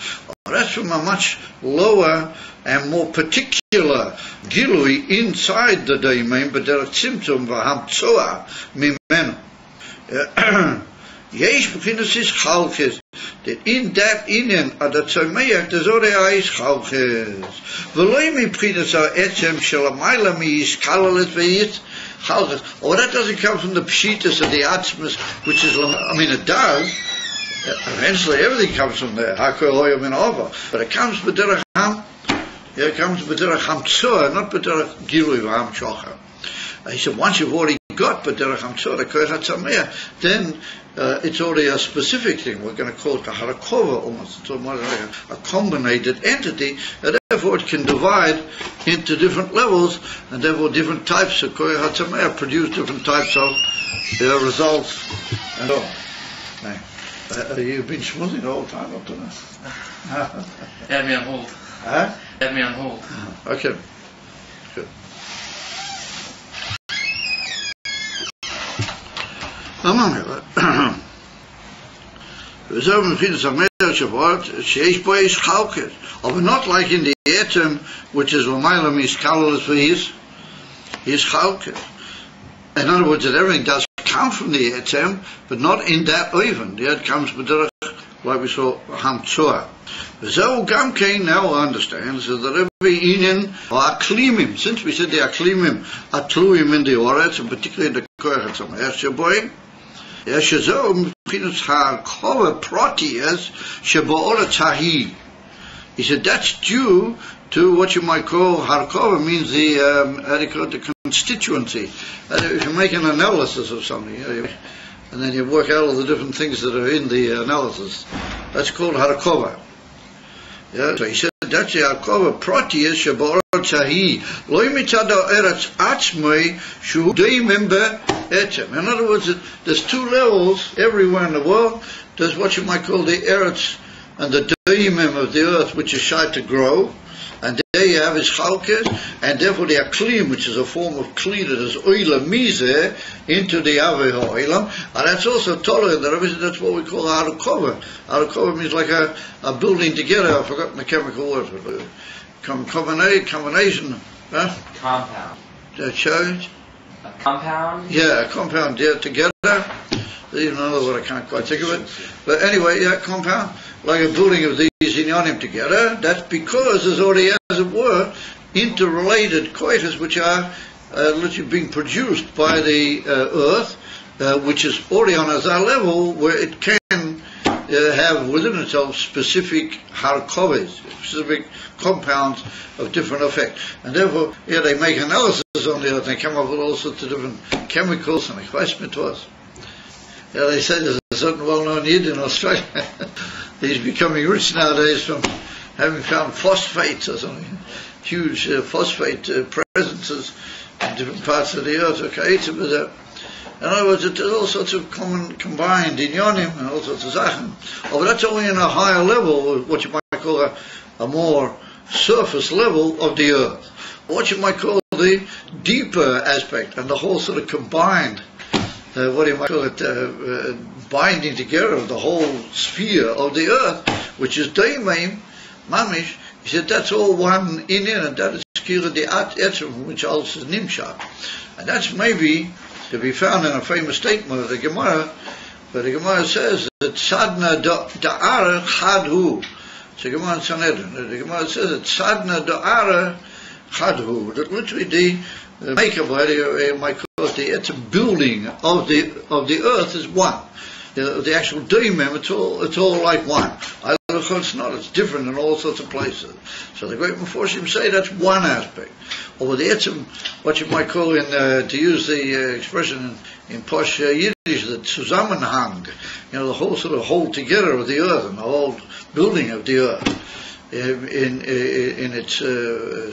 That's from a much lower and more particular gilui inside the daimim, but there are symptoms v'hamtzoa mimenu. Yesh b'chinas is chalkes. That in that inyan of the tzeimeach there's already is chalkes. V'loi mipchinas ha'etzem shelamayla mi'yiskalalet ve'yit chalkes. Oh, that doesn't come from the pshitas of the atzmas, which is, I mean, it does. Eventually, everything comes from there. But it comes b'derech ham. It comes b'derech hamtzor, not b'derech gilui v'ham shocha. He said, once you've already got b'derech hamtzor, the koich hatzameh, then it's already a specific thing. We're going to call it a harakova, almost. It's almost like a combinated entity, and therefore it can divide into different levels, and therefore different types of koich hatzameh produce different types of results, and so on. You've been schmoozing the whole time up to now. You had me on hold. Huh? You had me on hold. Okay. Good. But not like in the etem, which is Lamayla Miskalos for his chalkes. In other words, that everything does come from the etem, but not in that oven. The it comes b'derech, like we saw hamtzor. V'zeu gam kein, now I understand, so that every inyan or aklimim, since we said the aklimim are tluim in the oretz, and particularly in the koich hatzameh sheboim, shezeu m'chinas ha'kova protias shebo'oretz hahi. He said that's due to what you might call harkova, means the constituency. If you make an analysis of something, and then you work out all the different things that are in the analysis, that's called harkova. Yeah, so he said that's the harkova protius shebor tzahi loy mitzad eretz atzmei shu deimembe etzem. In other words, there's two levels everywhere in the world. There's what you might call the eretz and the daimim of the earth, which is shy to grow. And there you have his chalkes, and therefore the aklim, which is a form of kli that is oila mizeh into the aveh ha'olam, and that's also tolerant. That's what we call harukova. Harukova means like a building together. I've forgotten the chemical word. Combination. Huh? Compound. That shows? A compound? Yeah, a compound together. Even another word I can't quite think of it. But anyway, yeah, compound. Like a building of these inyanim together, that's because there's already, as it were, interrelated koiches which are literally being produced by the earth, which is already on a level where it can have within itself specific harkoves, specific compounds of different effect. And therefore, they make analysis on the earth, they come up with all sorts of different chemicals and equipment to us. They say there's a certain well-known Yid in Australia. He's becoming rich nowadays from having found phosphates or something, huge phosphate presences in different parts of the earth. In other words, there's all sorts of combined inyonim and all sorts of zachen. Oh, but that's only in a higher level, what you might call a more surface level of the earth. What you might call the deeper aspect and the whole sort of combined what do you might call it, binding together of the whole sphere of the earth, which is Daimim, Mamish. He said that's all one in it, and that is Kira the Etzem, which also is Nimshak. And that's maybe to be found in a famous statement of the Gemara, But the Gemara says that Sadna da'ara chadhu. So the Gemara in Sanhedrin. The Gemara says that Sadna da'ara chadhu. That literally the makeup, it's a building of the earth is one. The actual daimim, it's all like one. It's not, it's different in all sorts of places. So the great Meforshim say that's one aspect. Or the etzim, what you might call to use the expression in Posh Yiddish, the Zusammenhang, the whole sort of hold together of the earth and the whole building of the earth in its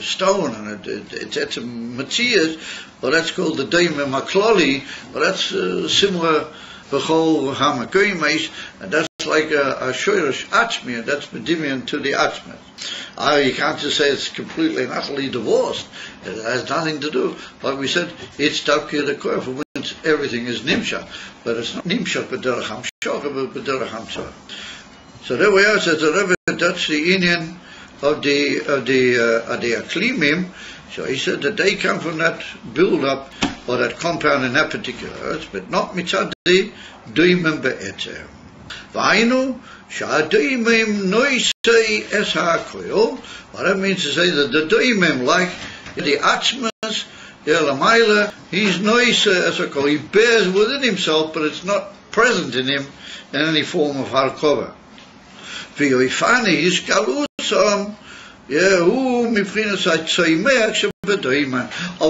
stone and its etzim Matthias, well that's called the daimim haklali, well that's similar B'chol hamakoyim, and that's like a shoyrish atzmi, and that's medimian to the atzmi. You can't just say it's completely and utterly divorced. It has nothing to do. Like we said, it's davkir the koy, for which everything is nimshach, but it's not nimshach b'derech hamshach, but b'derech hamshach. So there we are. Says the Rebbe, that's the inyan of the aklimim. So he said that they come from that build-up or that compound in that particular earth, but not mitzad the doimim be'etzem. V'ainu sha'adoimim noisei es ha'akoil. What that means to say that the doimim, like the atzmas, the elamayla, he's noisei es ha'akoil. He bears within himself, but it's not present in him in any form of harkova. V'yoifani is galusam. Over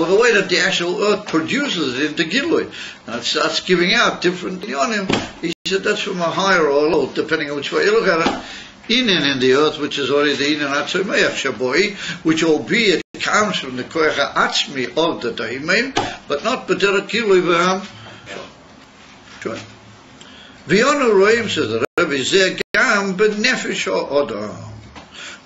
the way that the actual earth produces it into Gilui, and it starts giving out different on him. He said that's from a higher or low, depending on which way you look at it. In the earth, which is already the Inen Atzomeach Shaboi, which albeit comes from the Koyach Atzmi of the Daimim, but not B'derech Gilui V'ham. V'yonu Roim, says the Rebbe, Zeh Gam B'nefesh Ha'odam.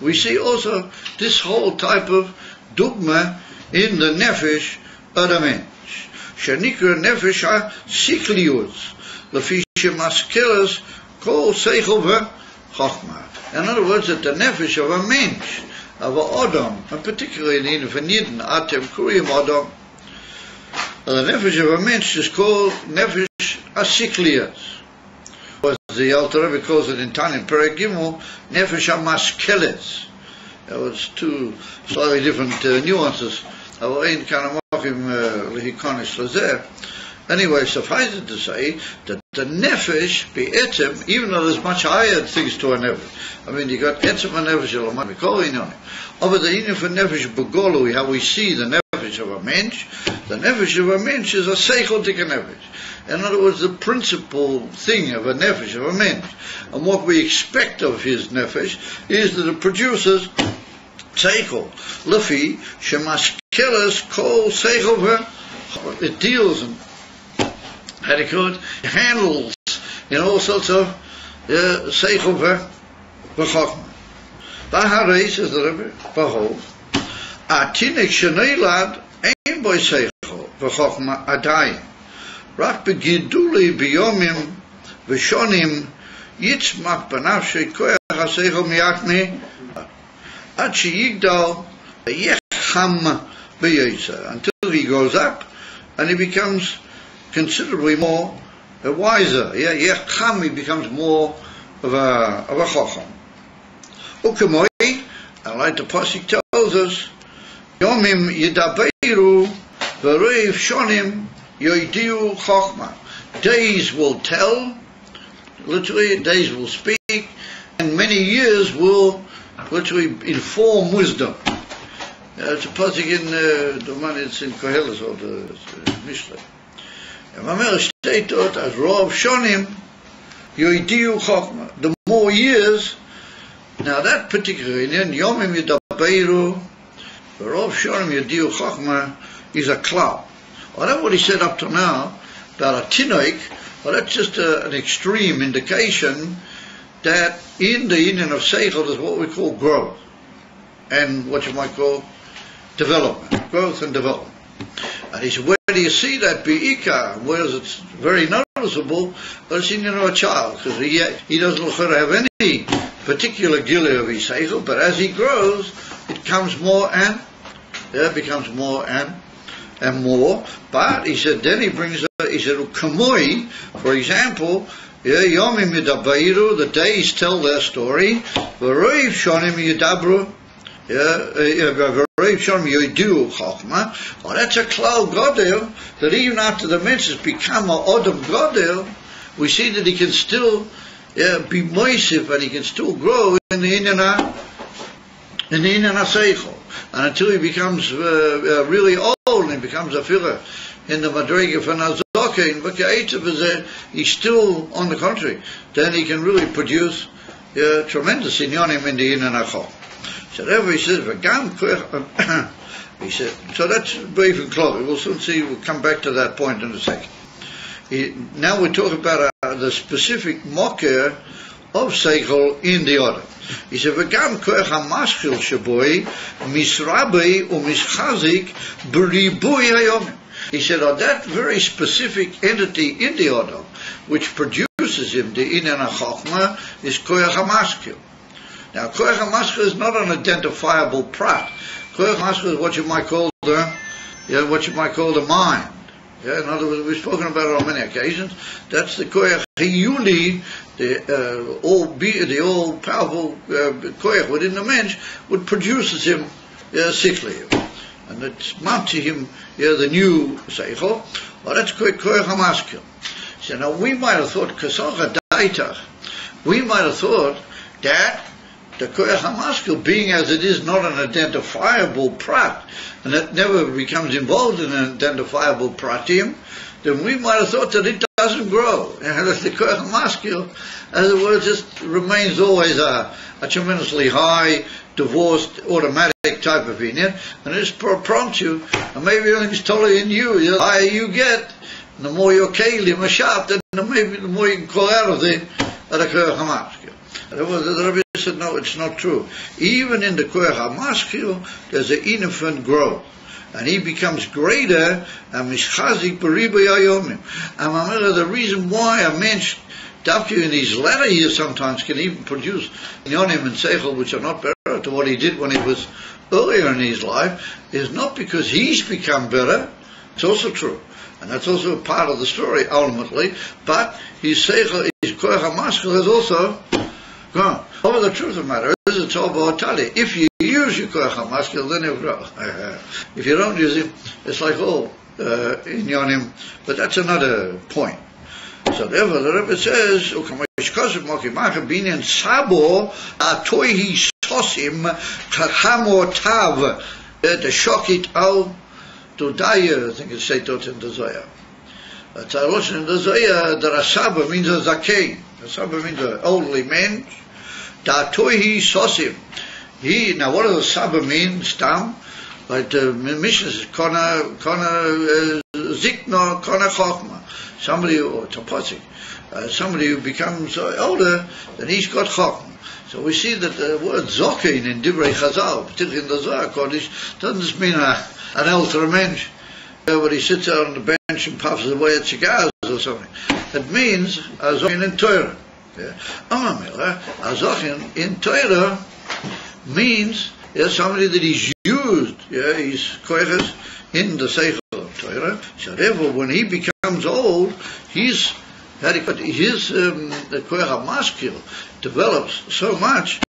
We see also this whole type of dogma in the nefesh of the mensch. Shenikra nefesh ha-siklius, lefi shemaskeles kol seichel v'chochma. In other words, that the nefesh of a mensch, of a Adam, and particularly in Veniden, Atem Kuriyim Adam, the nefesh of a mensch is called nefesh ha-siklius. The Alter Rebbe calls it in Tanim Perek Gimel Nefesh HaMaskeles. There was two slightly different nuances. Anyway, suffice it to say that the Nefesh be'etzem, even though there's much higher things to a Nefesh. I mean, you got etzem and Nefesh Elamai Mikol on it. Over the Inen for Nefesh Begolui, how we see the Nefesh of a mensch, the Nefesh of a mensch is a seichel tika Nefesh. In other words, the principal thing of a nefesh, of a mensch, and what we expect of his nefesh is that it produces seichel. Lefi shemaskeles kol seichel. It deals and handles in all sorts of seichel v'chochma. V'harei, says the Rebbe, behold, atinik sheneilad ein boi seichel v'chochma adayim. רק בגידולי ביומים ושונים יצמח בנפשי כוח השכל מיחמי עד שיגדל ויחם ביצר, until he goes up and he becomes considerably more wiser. Yecham, he becomes more of a chocham. Ukemoi, and like the Pasuk tells us, yomim yidaberu v'reiv shonim Yoidiu Chochma. Days will tell, literally, days will speak, and many years will literally inform wisdom. It's a pasuk in the one it's in Koheles or the Mishle. And Mamer steht dort as Rov Shonim Yoidiu Chochma. The more years, now that particular in Yomim Yidabeiru, Rov Shonim Yoidiu Chochma is a cloud. Well, that's what he said up to now about a tinoik. Well, that's just an extreme indication that in the Indian of Seichel is what we call growth and what you might call development, growth and development. And he said, where do you see that be'ika? Whereas it's very noticeable, but it's in a child, because he doesn't look to have any particular gilui of his Seichel, but as he grows, it comes more and becomes more and more. But he said, then he brings he said, Kamoi, for example, Yomim Yidabeiru, the days tell their story. V'roiv Shonim Yidabru. V'roiv Shonim Yidu Chachma. Oh, that's a klal godel, that even after the mentions become a odom godel, we see that he can still be moisif, and he can still grow in the inyan HaSeichel. And until he becomes really old, and he becomes a figure in the Madrega for Nazokein, but he's still, on the contrary, then he can really produce tremendous inyanim in the inyan HaChol. So therefore he says, he said, so that's brief and close. We'll soon see, we'll come back to that point in a second. Now we talk about the specific mocker of Seichel in the order. He said, "V'gam koach hamaschil shaboi misrabei umischazik b'ribui hayomim." He said, that very specific entity in the order, which produces him the inyan hachachma, is koach hamaschil. Now, koach hamaschil is not an identifiable prat. Koach hamaschil is what you might call the mind. Yeah, in other words, we've spoken about it on many occasions. That's the koach hiyuli, the all-powerful koach within the mensch, what produces him sickly, and it's meant to him the new seichel. Well, that's koach hamaskil. So now we might have thought kasocha daitach. We might have thought that the koach hamaskil, being as it is not an identifiable prat, and it never becomes involved in an identifiable pratim, then we might have thought that it doesn't grow. And that the koach hamaskil, as it were, just remains always a tremendously high, divorced, automatic type of inyan, and it just prompts you, and maybe everything's totally in you. The higher you get, and the more your kelim are sharp, then maybe the more you can call out of the koach hamaskil. The Rebbe said, no, it's not true. Even in the koach hamaskil, there's an infant growth, and he becomes greater. And mischazik b'ribui hayomim. And the reason why a mensch, in his latter years, sometimes can even produce inyanim and seichel which are not better to what he did when he was earlier in his life, is not because he's become better. It's also true, and that's also a part of the story ultimately. But his seichel, his koach hamaskil, has also gone. Over the truth of the matter is, it's all about tali. If you use your koach hamaskil, then it'll grow. If you don't use it, it's like all inyanim. But that's another point. So therefore, the Rebbe says, the shokit al dodaya, I think it's said in the Zohar. It's a lotion in the Zohar, the Rasaba means a zakein. Rasaba means an elderly man. Da toihi sosim. Now what does Saba mean? Stam? Like the Mishnah says, Kona Zikna, Kona Chokma. Somebody, or Topotzik, somebody who becomes older, then he's got Chokma. So we see that the word Zokein in Divrei Chazal, particularly in the Zohar Kodesh, doesn't just mean an elder mensch, but he sits out on the bench and puffs away at cigars or something. It means a Zokein in Torah. A Zokein in Torah means somebody that he's used, he's koiches in the seichel of Torah. So therefore, when he becomes old, his the koach hamaskil develops so much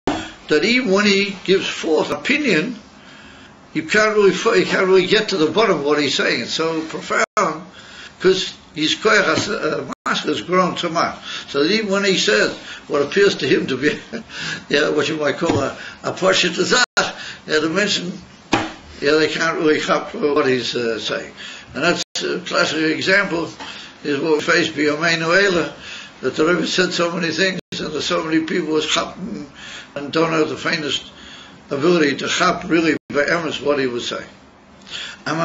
that even when he gives forth opinion, you can't really get to the bottom of what he's saying. It's so profound because his koach hamaskil has grown so much. So that even when he says what appears to him to be, what you might call a parshat azah, the mention, they can't really chop what he's saying. And that's a classic example is what we face b'yomeinu eila, that the Rebbe said so many things, and there's so many people who chap and don't have the faintest ability to chap really be'emes what he was saying. And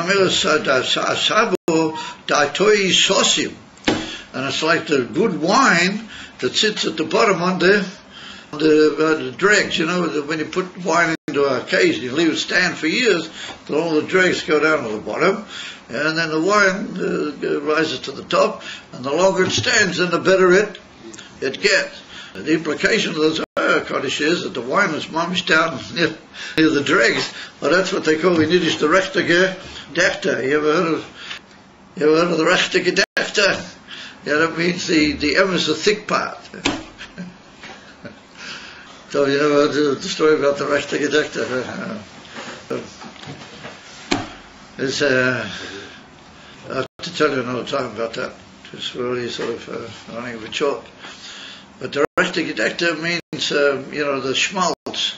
it's like the good wine that sits at the bottom on the dregs. You know, when you put wine into a case and you leave it stand for years, then all the dregs go down to the bottom, and then the wine rises to the top, and the longer it stands, then the better it gets. And the implication of the Zohar Kodesh is that the wine is mamish down near the dregs. Well, that's what they call in Yiddish the rechtige dechter. You ever heard of the rechtige dechter? Yeah, that means the emes, the thick part. So you know the story about the rechte Gedeckte. It's I have to tell you another time about that. It's really sort of running a bit short. But the rechte Gedeckte means you know, the schmaltz.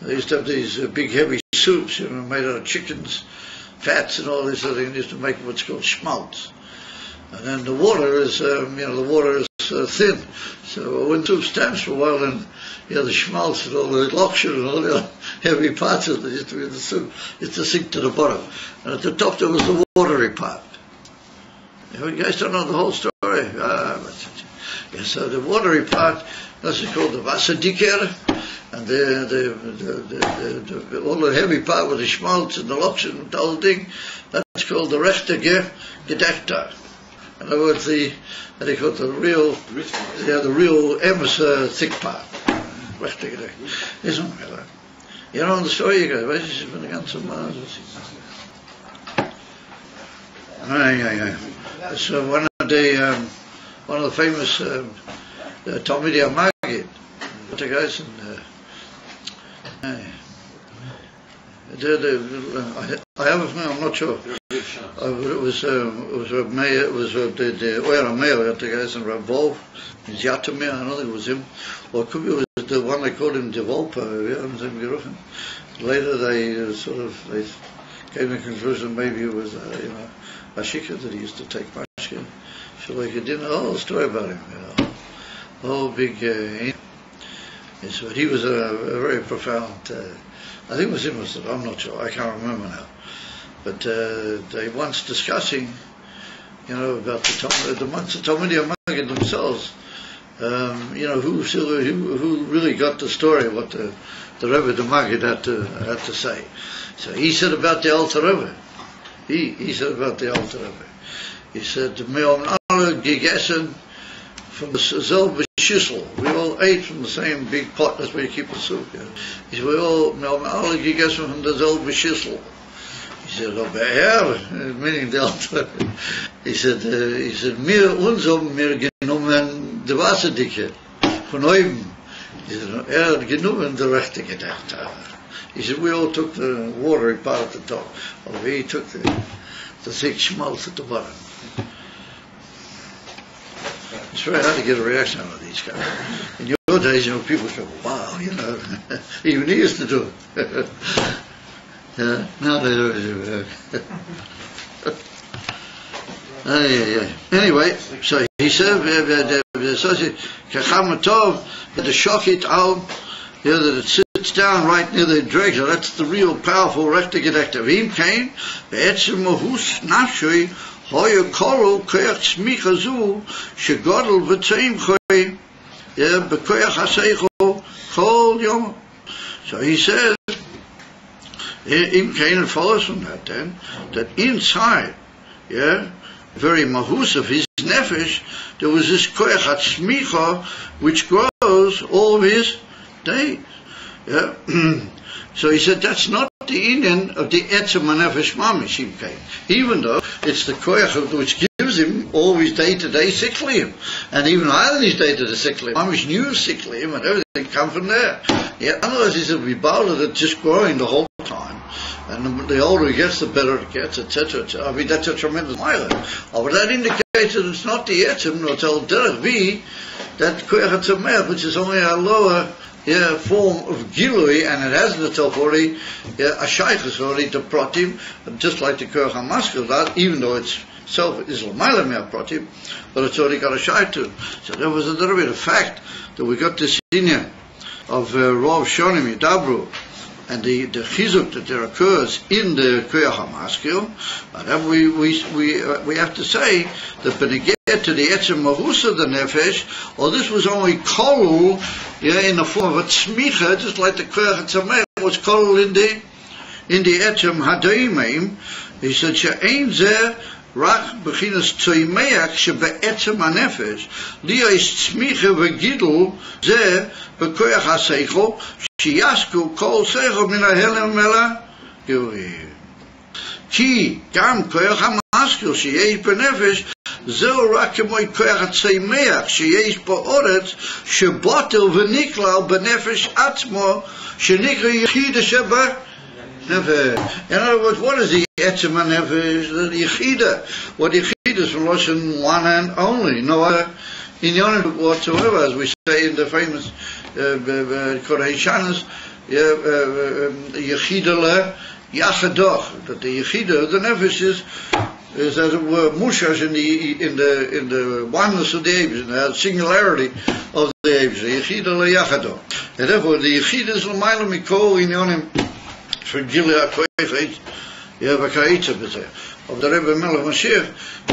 They used to have these big heavy soups, you know, made out of chickens, fats and all this sort of thing. They used to make what's called schmaltz. And then the water is, you know, the water is thin. So when the soup stands for a while, then you know, the schmaltz and all the lokshen and all the heavy parts of it used to be in the soup, used to sink to the bottom. And at the top there was the watery part. You guys don't know the whole story. Yeah, so the watery part, that's called the Wasserdicker, and all the heavy part with the schmaltz and the lokshen, the whole thing, that's called the rechte Gedeckte. In other words, they call it the real emes, thick part. Rechte Gedeckte. Isn't it? You know the story, you guys? Weiß ich, ich bin ein ganzer Mann. So one of the famous Talmidei Maggid, the guys in I have it from, I'm not sure. It was the Oyer Mayor, the guys in Rav Yatomir, I don't think it was him. Or it could be it was the one they called him Devolpa. Later they they came to the conclusion maybe it was you know, Ashika that he used to take mashke. So like you didn't know the whole story about him, you know. The whole big so he was a very profound I think it was him, I'm not sure, I can't remember now. But they once discussing, you know, about the Talmidei Maggid themselves, you know, who really got the story, what the Rebbe the Maggid had to say. So he said about the Alter Rebbe. He said about the Alter Rebbe. He said, "Wir haben alle gegessen from the selbe Schüssel. We all ate from the same big pot. That's where you keep the soup." Yeah. He said, "Wir haben alle gegessen from the selbe Schüssel." He said, "Aber Herr," meaning the Alter Rebbe. He said, uns haben wir genommen the Wasserdicke von oben. He said, hat genommen the rechte Gedeckte. He said, we all took the watery part at the top. Well, he took the thick schmaltz at the bottom. It's very hard to get a reaction out of these guys. In your days, you know, people go, wow, you know, even he used to do it. Now they don't do it. Anyway, so he said, the shokit al, that it sits down right near the director. That's the real powerful rechte Gedeckte. V'im kain, ve'etzem mahus nafshui, hoya koru koyach tzmicha zu, shegodel v'tzeim choy, b'koyach haseicho, kol yom. So he says, im kain, it follows from that then, that inside, very mahus of his nefesh, there was this koyach hatzmicha, which grows all of his days. Yeah. So he said that's not the Indian of the etzem nefesh mamish, even though it's the koyach which gives him all his day-to-day sicklium, and even higher than his day-to-day sicklium. Mamish knew sicklium and everything come from there. Yeah. Otherwise, he said we bow that just growing the whole time. And the older he gets, the better it gets, etc. I mean, that's a tremendous mile. But that indicates that it's not the etzem, no, it's al derech vi, that koyach hatzamech, which is only a lower form of gilui, and it has in itself already a shaykhus already to pratim, just like the koyach hamaskil, even though it's self is l'mayla mea pratim, but it's already got a shaykh too. So there was a little bit of fact that we got this inyan of Rav Shonim Yidabru, and the chizuk that there occurs in the koyach hamaskil, but we have to say that when it get to the etzem mahus of the nefesh, or this was only kolul, in the form of a tzmicha, just like the koyach hatzamech was kolul in the etzem hadaimim. He said she'ein zeh rak b'chinas tzoimeach shebe'etzem hanefesh liyos tzmicha v'gidul zeh b'koyach haseichel sheyasku kol seichel min hahelem ela gilui ki gam koyach hamaskil sheyesh b'nefesh זהו רק כמו כוח הצמח שיש באורץ שבוטל ונכלל בנפש עצמו שנקרא יחידה שבה נפש. In other words, what is the etzem nefesh? The yechida. What yechida is from Lashon one and only, no other inyan whatsoever, as we say in the famous Korei Shanas, yechida le yachadoch. That the yechida, the nefesh is as it were mushash in the oneness of the Abish, in the singularity of the Abish. The yechida le yachadoch. And therefore, the yechida is l'mayla mikol inyanim. For Gilead Koyfeit, you have a Kaitza of the Rebbe Melech Mashiach.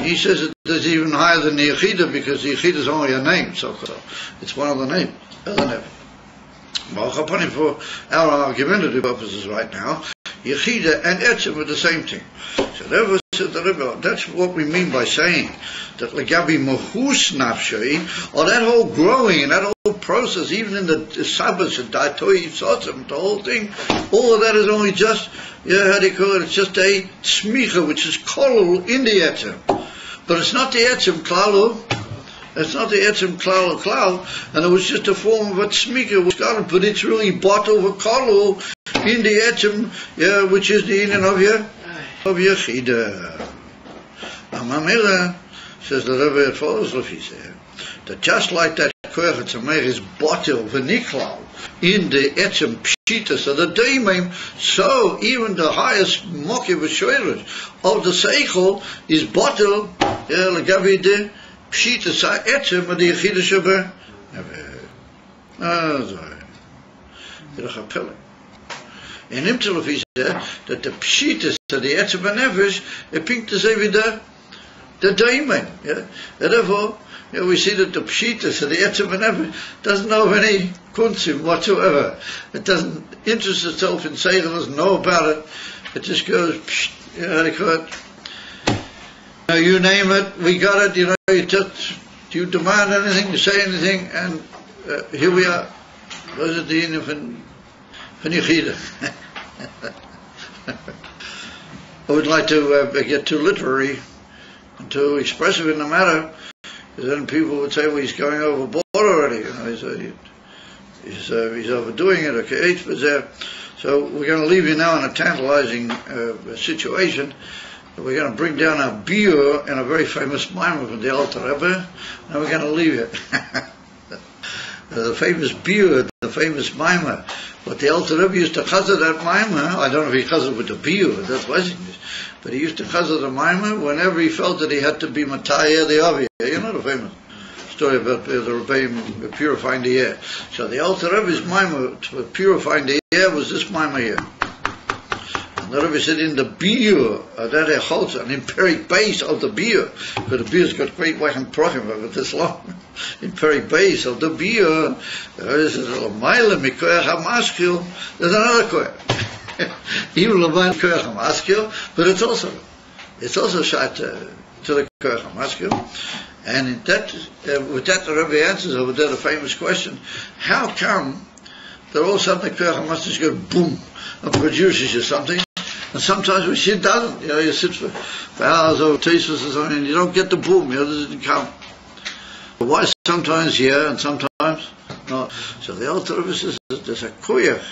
He says it is even higher than the Yechida because the Yechida is only a name, so-called. It's one of the names, isn't it? Well, for our argumentative purposes right now, Yechida and Etzem are the same thing. So therefore, said the Rebbe, that's what we mean by saying that Legabi Mahus Nafshei, or that whole growing and that whole process, even in the Sabbath and Daitoi Sotzim, the whole thing, all of that is only just, how do you call it? It's just a smicha, which is kolul in the Etzem. But it's not the Etzem Klalu. It's not the Etzem Klalu, and it was just a form of a smicha, but it's really bought over kolul in the Etzem, which is the union of Yechida. Mamela says the Rebbe it follows that just like that koach tzamech is botel v'niklal in the etzem pshitas of the daimim, so even the highest moki v'shoyrish of the seichel is botel legavi the pshitas ha'etzem of the yechida sheba. In Imtelef he said that the pshitas of the etzem nefesh it pink to say with the daimim. And therefore, we see that the pshitas of the etzem nefesh doesn't know of any kunzim whatsoever. It doesn't interest itself in saying, it doesn't know about it. It just goes, how do you call it? You name it, we got it. You demand anything, you say anything, and here we are. Those are the union from Yechida. I would like to get too literary and too expressive in the matter, because then people would say, well, he's going overboard already. He's overdoing it. Okay, so we're going to leave you now in a tantalizing situation. We're going to bring down our biur in a very famous mimer from the Alter Rebbe, and we're going to leave it. The famous biur, the famous mimer. But the Alter Rebbe used to chazar that mimer. I don't know if he chazar with the biur, that wasn't it. But he used to chazar the mimer whenever he felt that he had to be matayeh the aviyah. You know the famous story about the Rebbeim purifying the air. So the Alter Rebbe's mimer for purifying the air was this mimer here. And the Rebbe said in the biur, that echolz, an empiric base of the biur, because the biur's got great weight and prochim, but this long. Empiric base of the biur, there's another koyach. Even l'mayla koyach hamaskil, but it's also shot to the koyach hamaskil. And in that, with that the Rebbe answers over there the famous question: how come that all of a sudden the koyach hamaskil goes boom and produces you something, and sometimes which it doesn't? You sit for hours over tasteless and something, and you don't get the boom. This doesn't count. But why sometimes and sometimes no? So the Alter Rebbe says that there's a koyach,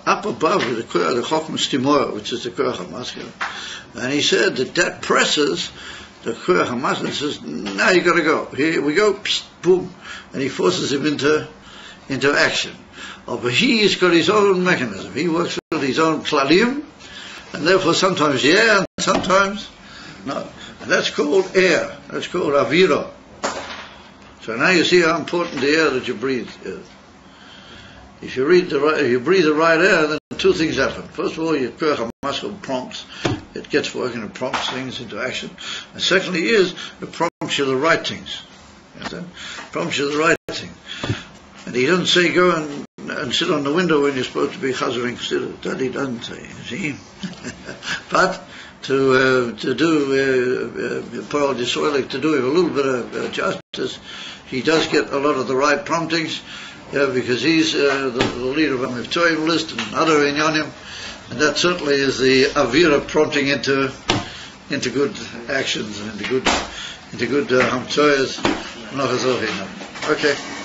up above the koyach, the chokhmah stimor, which is the koyach hamaskil, and he said that presses the koyach hamaskil. Says, now you got to go. Here we go, psst, boom, and he forces him into action. But he has got his own mechanism. He works with his own klalim, and therefore sometimes and sometimes no. And that's called air. That's called avira. So now you see how important the air that you breathe is. If you breathe the right air, then two things happen. First of all, your koyach hamaskil prompts. It gets working, it prompts things into action. And secondly it prompts you the right things. Prompts you the right thing. And he doesn't say go and sit on the window when you're supposed to be chazering still. That he doesn't say, you see. But to do Paul Disroelik, to do a little bit of justice, he does get a lot of the right promptings, because he's the leader of a Miftoim list and other inyanim, and that certainly is the avira prompting into into good actions and into good hamtoyas. Okay.